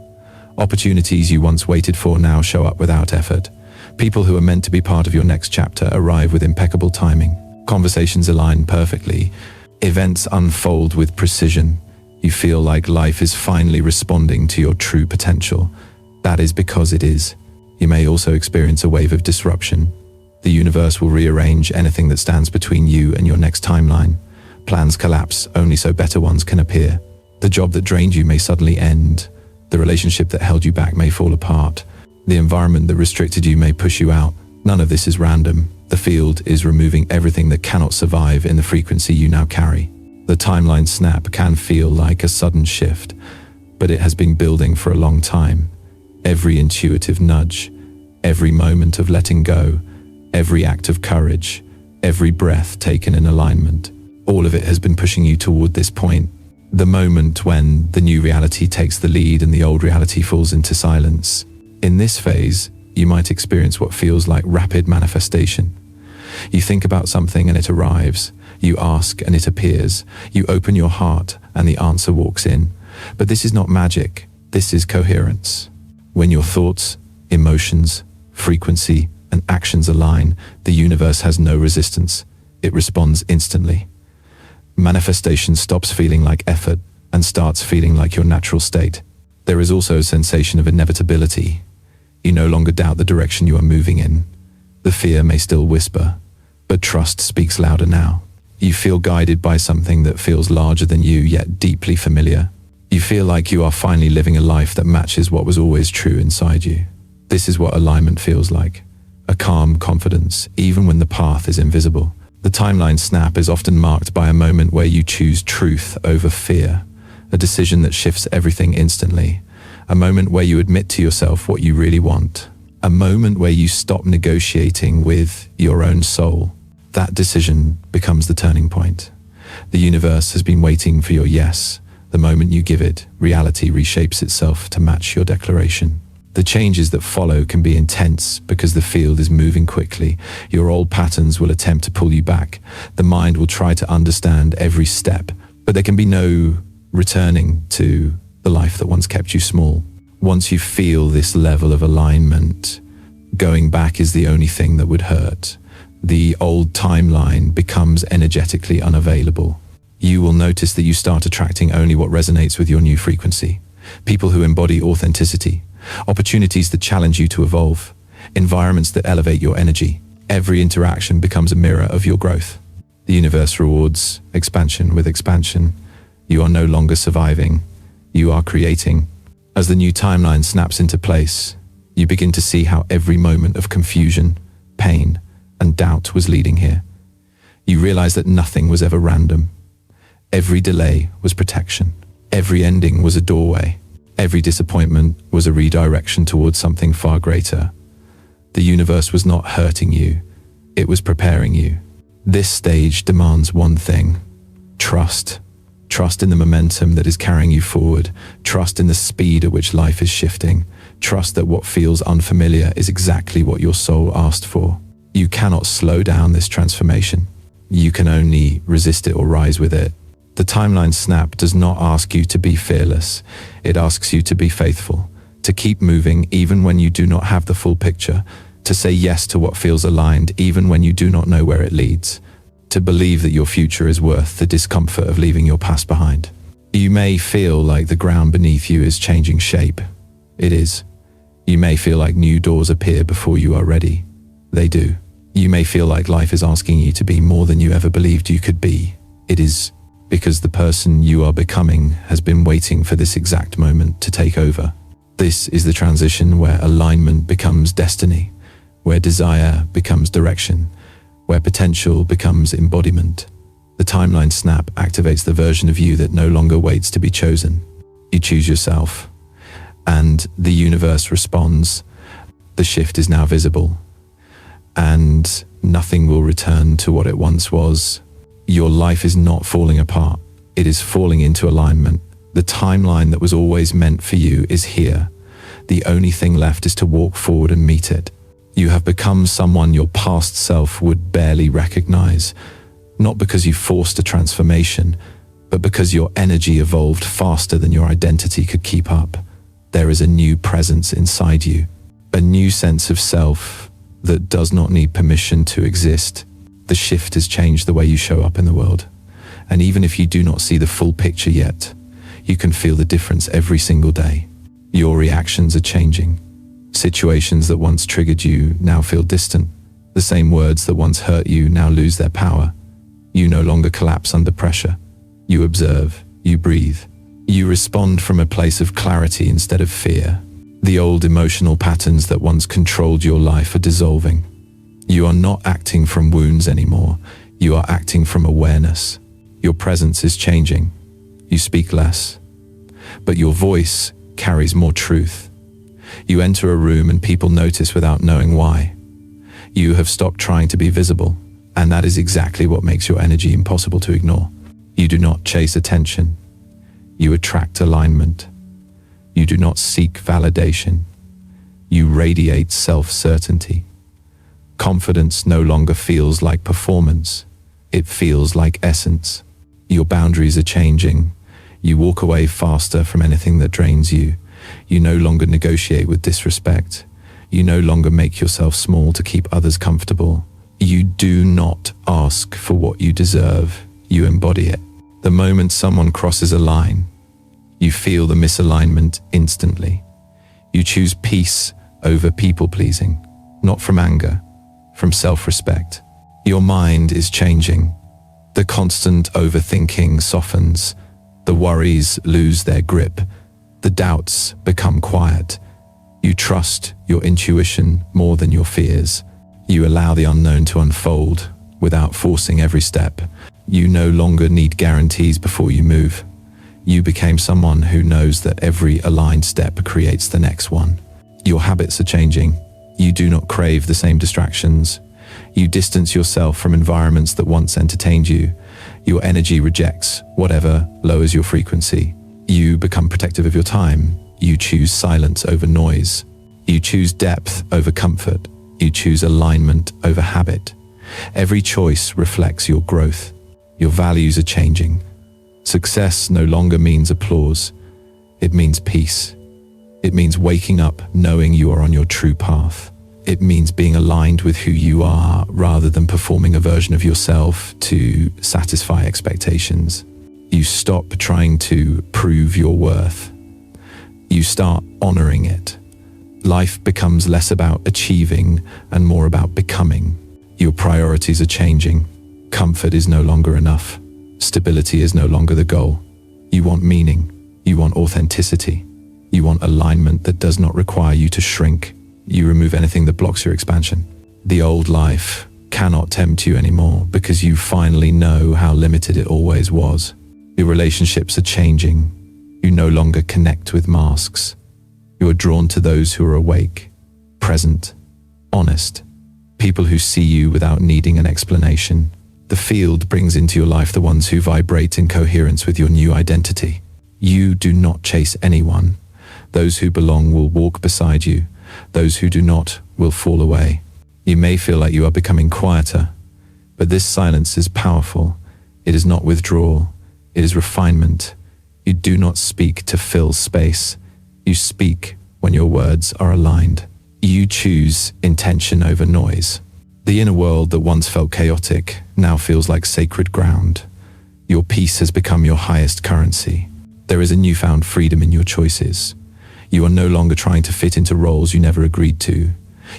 Opportunities you once waited for now show up without effort. People who are meant to be part of your next chapter arrive with impeccable timing. Conversations align perfectly. Events unfold with precision. You feel like life is finally responding to your true potential. That is because it is. You may also experience a wave of disruption. The universe will rearrange anything that stands between you and your next timeline. Plans collapse only so better ones can appear. The job that drained you may suddenly end. The relationship that held you back may fall apart. The environment that restricted you may push you out. None of this is random. The field is removing everything that cannot survive in the frequency you now carry. The timeline snap can feel like a sudden shift, but it has been building for a long time. Every intuitive nudge, every moment of letting go, every act of courage, every breath taken in alignment, all of it has been pushing you toward this point. The moment when the new reality takes the lead and the old reality falls into silence. In this phase, you might experience what feels like rapid manifestation. You think about something and it arrives. You ask and it appears. You open your heart and the answer walks in. But this is not magic. This is coherence. When your thoughts, emotions, frequency, and actions align, the universe has no resistance. It responds instantly. Manifestation stops feeling like effort and starts feeling like your natural state. There is also a sensation of inevitability. You no longer doubt the direction you are moving in. The fear may still whisper, but trust speaks louder now. You feel guided by something that feels larger than you, yet deeply familiar. You feel like you are finally living a life that matches what was always true inside you. This is what alignment feels like. A calm confidence, even when the path is invisible. The timeline snap is often marked by a moment where you choose truth over fear, a decision that shifts everything instantly, a moment where you admit to yourself what you really want, a moment where you stop negotiating with your own soul. That decision becomes the turning point. The universe has been waiting for your yes. The moment you give it, reality reshapes itself to match your declaration. The changes that follow can be intense because the field is moving quickly. Your old patterns will attempt to pull you back. The mind will try to understand every step, but there can be no returning to the life that once kept you small. Once you feel this level of alignment, going back is the only thing that would hurt. The old timeline becomes energetically unavailable. You will notice that you start attracting only what resonates with your new frequency. People who embody authenticity. Opportunities that challenge you to evolve, environments that elevate your energy. Every interaction becomes a mirror of your growth. The universe rewards expansion with expansion. You are no longer surviving, you are creating. As the new timeline snaps into place, you begin to see how every moment of confusion, pain, and doubt was leading here. You realize that nothing was ever random. Every delay was protection. Every ending was a doorway. Every disappointment was a redirection towards something far greater. The universe was not hurting you, it was preparing you. This stage demands one thing: trust. Trust in the momentum that is carrying you forward. Trust in the speed at which life is shifting. Trust that what feels unfamiliar is exactly what your soul asked for. You cannot slow down this transformation. You can only resist it or rise with it. The timeline snap does not ask you to be fearless. It asks you to be faithful, to keep moving even when you do not have the full picture, to say yes to what feels aligned even when you do not know where it leads, to believe that your future is worth the discomfort of leaving your past behind. You may feel like the ground beneath you is changing shape. It is. You may feel like new doors appear before you are ready. They do. You may feel like life is asking you to be more than you ever believed you could be. It is, because the person you are becoming has been waiting for this exact moment to take over. This is the transition where alignment becomes destiny, where desire becomes direction, where potential becomes embodiment. The timeline snap activates the version of you that no longer waits to be chosen. You choose yourself, and the universe responds. The shift is now visible, and nothing will return to what it once was. Your life is not falling apart. It is falling into alignment. The timeline that was always meant for you is here. The only thing left is to walk forward and meet it. You have become someone your past self would barely recognize, not because you forced a transformation, but because your energy evolved faster than your identity could keep up. There is a new presence inside you, a new sense of self that does not need permission to exist. The shift has changed the way you show up in the world. And even if you do not see the full picture yet, you can feel the difference every single day. Your reactions are changing. Situations that once triggered you now feel distant. The same words that once hurt you now lose their power. You no longer collapse under pressure. You observe, you breathe. You respond from a place of clarity instead of fear. The old emotional patterns that once controlled your life are dissolving. You are not acting from wounds anymore. You are acting from awareness. Your presence is changing. You speak less, but your voice carries more truth. You enter a room and people notice without knowing why. You have stopped trying to be visible, and that is exactly what makes your energy impossible to ignore. You do not chase attention. You attract alignment. You do not seek validation. You radiate self-certainty. Confidence no longer feels like performance. It feels like essence. Your boundaries are changing. You walk away faster from anything that drains you. You no longer negotiate with disrespect. You no longer make yourself small to keep others comfortable. You do not ask for what you deserve. You embody it. The moment someone crosses a line, you feel the misalignment instantly. You choose peace over people-pleasing, not from anger, from self-respect. Your mind is changing. The constant overthinking softens. The worries lose their grip. The doubts become quiet. You trust your intuition more than your fears. You allow the unknown to unfold without forcing every step. You no longer need guarantees before you move. You became someone who knows that every aligned step creates the next one. Your habits are changing. You do not crave the same distractions. You distance yourself from environments that once entertained you. Your energy rejects whatever lowers your frequency. You become protective of your time. You choose silence over noise. You choose depth over comfort. You choose alignment over habit. Every choice reflects your growth. Your values are changing. Success no longer means applause. It means peace. It means waking up knowing you are on your true path. It means being aligned with who you are rather than performing a version of yourself to satisfy expectations. You stop trying to prove your worth. You start honoring it. Life becomes less about achieving and more about becoming. Your priorities are changing. Comfort is no longer enough. Stability is no longer the goal. You want meaning. You want authenticity. You want alignment that does not require you to shrink. You remove anything that blocks your expansion. The old life cannot tempt you anymore because you finally know how limited it always was. Your relationships are changing. You no longer connect with masks. You are drawn to those who are awake, present, honest, people who see you without needing an explanation. The field brings into your life the ones who vibrate in coherence with your new identity. You do not chase anyone. Those who belong will walk beside you. Those who do not will fall away. You may feel like you are becoming quieter, But this silence is powerful. It is not withdrawal. It is refinement. You do not speak to fill space. You speak when your words are aligned. You choose intention over noise. The inner world that once felt chaotic now feels like sacred ground. Your peace has become your highest currency. There is a newfound freedom in your choices. You are no longer trying to fit into roles you never agreed to.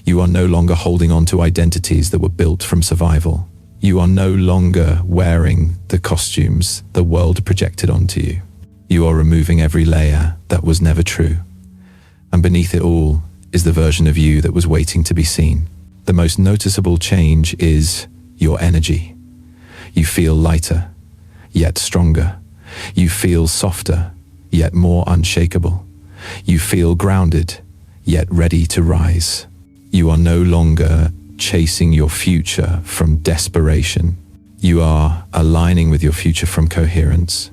You are no longer holding on to identities that were built from survival. You are no longer wearing the costumes the world projected onto you. You are removing every layer that was never true. And beneath it all is the version of you that was waiting to be seen. The most noticeable change is your energy. You feel lighter, yet stronger. You feel softer, yet more unshakable. You feel grounded, yet ready to rise. You are no longer chasing your future from desperation. You are aligning with your future from coherence.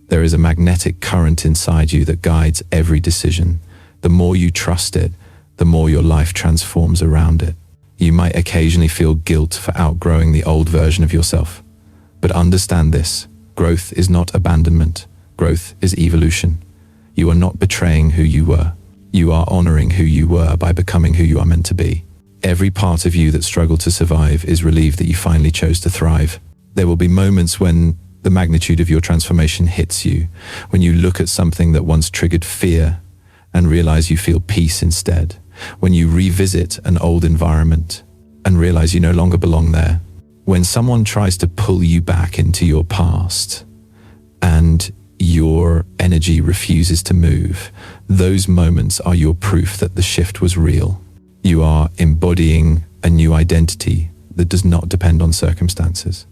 There is a magnetic current inside you that guides every decision. The more you trust it, the more your life transforms around it. You might occasionally feel guilt for outgrowing the old version of yourself. But understand this, growth is not abandonment. Growth is evolution. You are not betraying who you were. You are honoring who you were by becoming who you are meant to be. Every part of you that struggled to survive is relieved that you finally chose to thrive. There will be moments when the magnitude of your transformation hits you, when you look at something that once triggered fear and realize you feel peace instead, when you revisit an old environment and realize you no longer belong there, when someone tries to pull you back into your past and your energy refuses to move, those moments are your proof that the shift was real. You are embodying a new identity that does not depend on circumstances.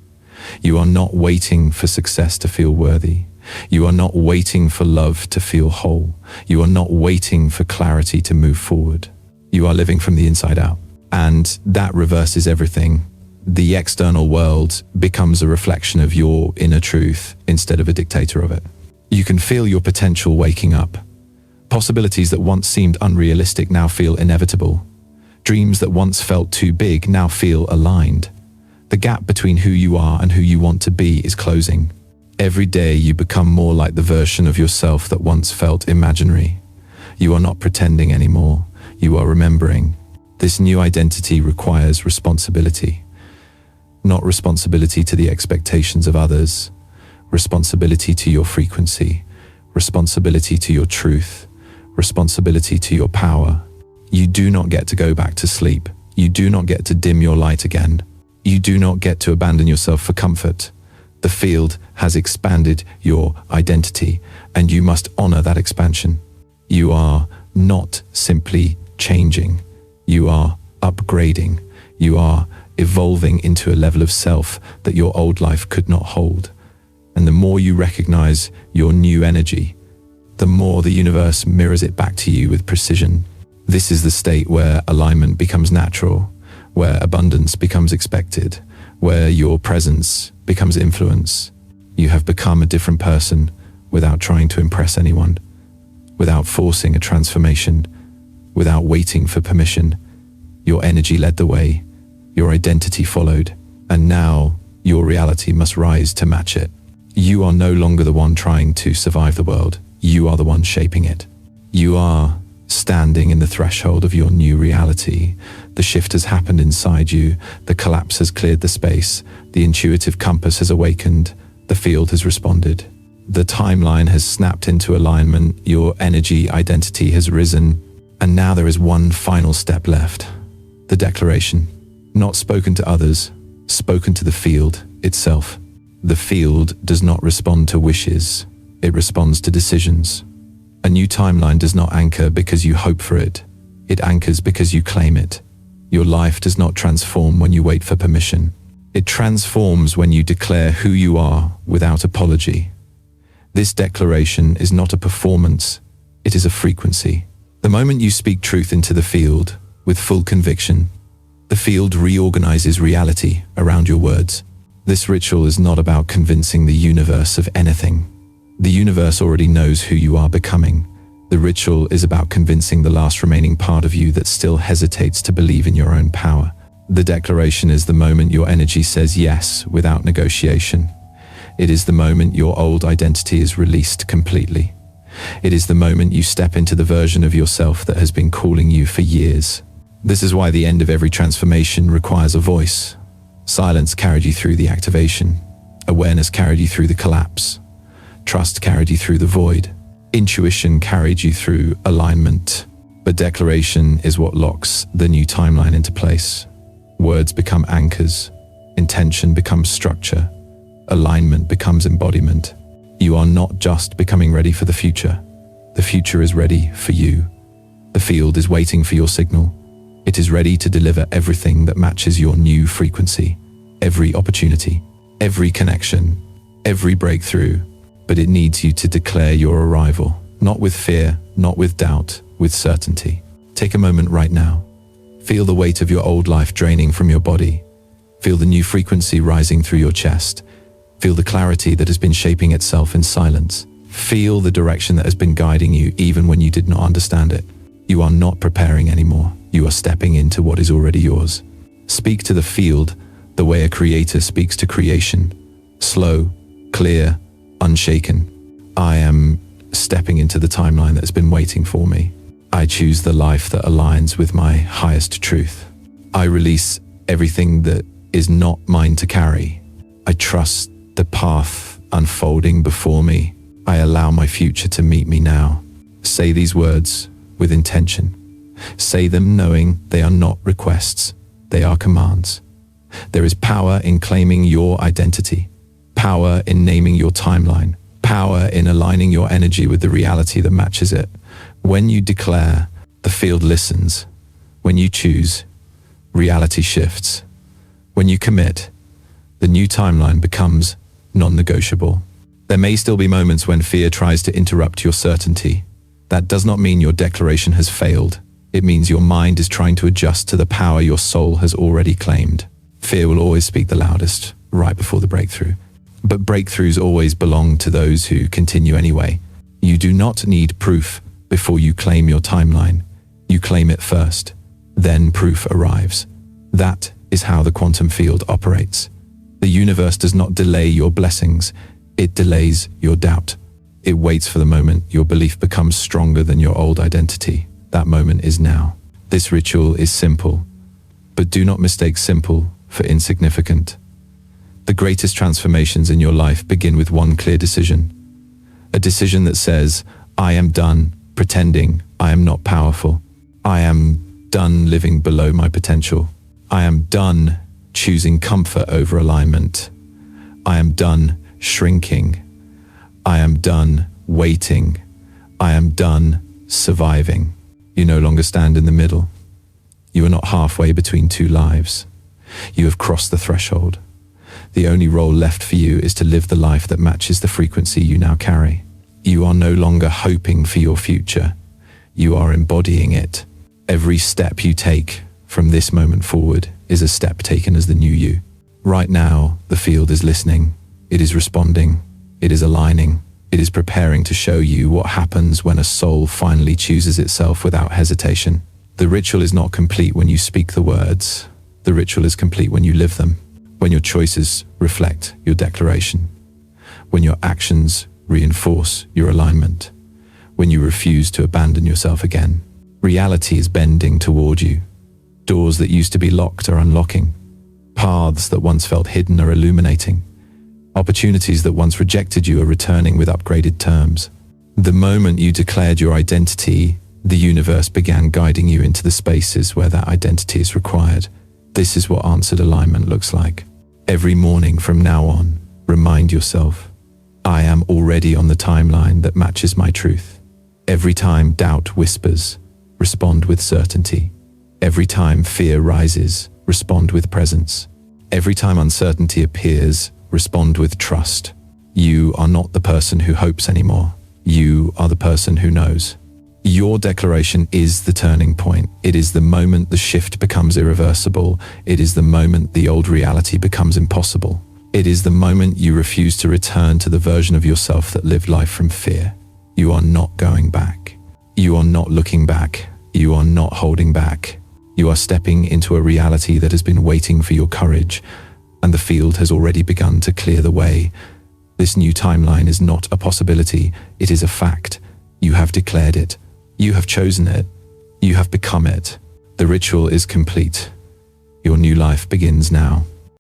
You are not waiting for success to feel worthy. You are not waiting for love to feel whole. You are not waiting for clarity to move forward. You are living from the inside out. And that reverses everything. The external world becomes a reflection of your inner truth instead of a dictator of it. You can feel your potential waking up. Possibilities that once seemed unrealistic now feel inevitable. Dreams that once felt too big now feel aligned. The gap between who you are and who you want to be is closing. Every day you become more like the version of yourself that once felt imaginary. You are not pretending anymore. You are remembering. This new identity requires responsibility. Not responsibility to the expectations of others. Responsibility to your frequency. Responsibility to your truth. Responsibility to your power. You do not get to go back to sleep. You do not get to dim your light again. You do not get to abandon yourself for comfort. The field has expanded your identity, and you must honor that expansion. You are not simply changing. You are upgrading. You are evolving into a level of self that your old life could not hold. And the more you recognize your new energy, the more the universe mirrors it back to you with precision. This is the state where alignment becomes natural, where abundance becomes expected, where your presence becomes influence. You have become a different person without trying to impress anyone, without forcing a transformation, without waiting for permission. Your energy led the way, your identity followed, and now your reality must rise to match it. You are no longer the one trying to survive the world. You are the one shaping it. You are standing in the threshold of your new reality. The shift has happened inside you. The collapse has cleared the space. The intuitive compass has awakened. The field has responded. The timeline has snapped into alignment. Your energy identity has risen. And now there is one final step left. The declaration. Not spoken to others, spoken to the field itself. The field does not respond to wishes. It responds to decisions. A new timeline does not anchor because you hope for it. It anchors because you claim it. Your life does not transform when you wait for permission. It transforms when you declare who you are without apology. This declaration is not a performance, it is a frequency. The moment you speak truth into the field with full conviction, the field reorganizes reality around your words. This ritual is not about convincing the universe of anything. The universe already knows who you are becoming. The ritual is about convincing the last remaining part of you that still hesitates to believe in your own power. The declaration is the moment your energy says yes without negotiation. It is the moment your old identity is released completely. It is the moment you step into the version of yourself that has been calling you for years. This is why the end of every transformation requires a voice. Silence carried you through the activation. Awareness carried you through the collapse. Trust carried you through the void. Intuition carried you through alignment. But declaration is what locks the new timeline into place. Words become anchors. Intention becomes structure. Alignment becomes embodiment. You are not just becoming ready for the future. The future is ready for you. The field is waiting for your signal. It is ready to deliver everything that matches your new frequency. Every opportunity, every connection, every breakthrough. But it needs you to declare your arrival. Not with fear, not with doubt, with certainty. Take a moment right now. Feel the weight of your old life draining from your body. Feel the new frequency rising through your chest. Feel the clarity that has been shaping itself in silence. Feel the direction that has been guiding you even when you did not understand it. You are not preparing anymore. You are stepping into what is already yours. Speak to the field the way a creator speaks to creation. Slow, clear, unshaken. I am stepping into the timeline that has been waiting for me. I choose the life that aligns with my highest truth. I release everything that is not mine to carry. I trust the path unfolding before me. I allow my future to meet me now. Say these words with intention. Say them knowing they are not requests, they are commands. There is power in claiming your identity, power in naming your timeline, power in aligning your energy with the reality that matches it. When you declare, the field listens. When you choose, reality shifts. When you commit, the new timeline becomes non-negotiable. There may still be moments when fear tries to interrupt your certainty. That does not mean your declaration has failed. It means your mind is trying to adjust to the power your soul has already claimed. Fear will always speak the loudest, right before the breakthrough. But breakthroughs always belong to those who continue anyway. You do not need proof before you claim your timeline. You claim it first, then proof arrives. That is how the quantum field operates. The universe does not delay your blessings, it delays your doubt. It waits for the moment your belief becomes stronger than your old identity. That moment is now. This ritual is simple, but do not mistake simple for insignificant. The greatest transformations in your life begin with one clear decision. A decision that says, I am done pretending I am not powerful. I am done living below my potential. I am done choosing comfort over alignment. I am done shrinking. I am done waiting. I am done surviving. You no longer stand in the middle. You are not halfway between two lives. You have crossed the threshold. The only role left for you is to live the life that matches the frequency you now carry. You are no longer hoping for your future. You are embodying it. Every step you take from this moment forward is a step taken as the new you. Right now, the field is listening. It is responding. It is aligning. It is preparing to show you what happens when a soul finally chooses itself without hesitation. The ritual is not complete when you speak the words. The ritual is complete when you live them. When your choices reflect your declaration. When your actions reinforce your alignment. When you refuse to abandon yourself again. Reality is bending toward you. Doors that used to be locked are unlocking. Paths that once felt hidden are illuminating. Opportunities that once rejected you are returning with upgraded terms. The moment you declared your identity, the universe began guiding you into the spaces where that identity is required. This is what answered alignment looks like. Every morning from now on, remind yourself, I am already on the timeline that matches my truth. Every time doubt whispers, respond with certainty. Every time fear rises, respond with presence. Every time uncertainty appears, respond with trust. You are not the person who hopes anymore. You are the person who knows. Your declaration is the turning point. It is the moment the shift becomes irreversible. It is the moment the old reality becomes impossible. It is the moment you refuse to return to the version of yourself that lived life from fear. You are not going back. You are not looking back. You are not holding back. You are stepping into a reality that has been waiting for your courage, and the field has already begun to clear the way. This new timeline is not a possibility, it is a fact. You have declared it. You have chosen it. You have become it. The ritual is complete. Your new life begins now.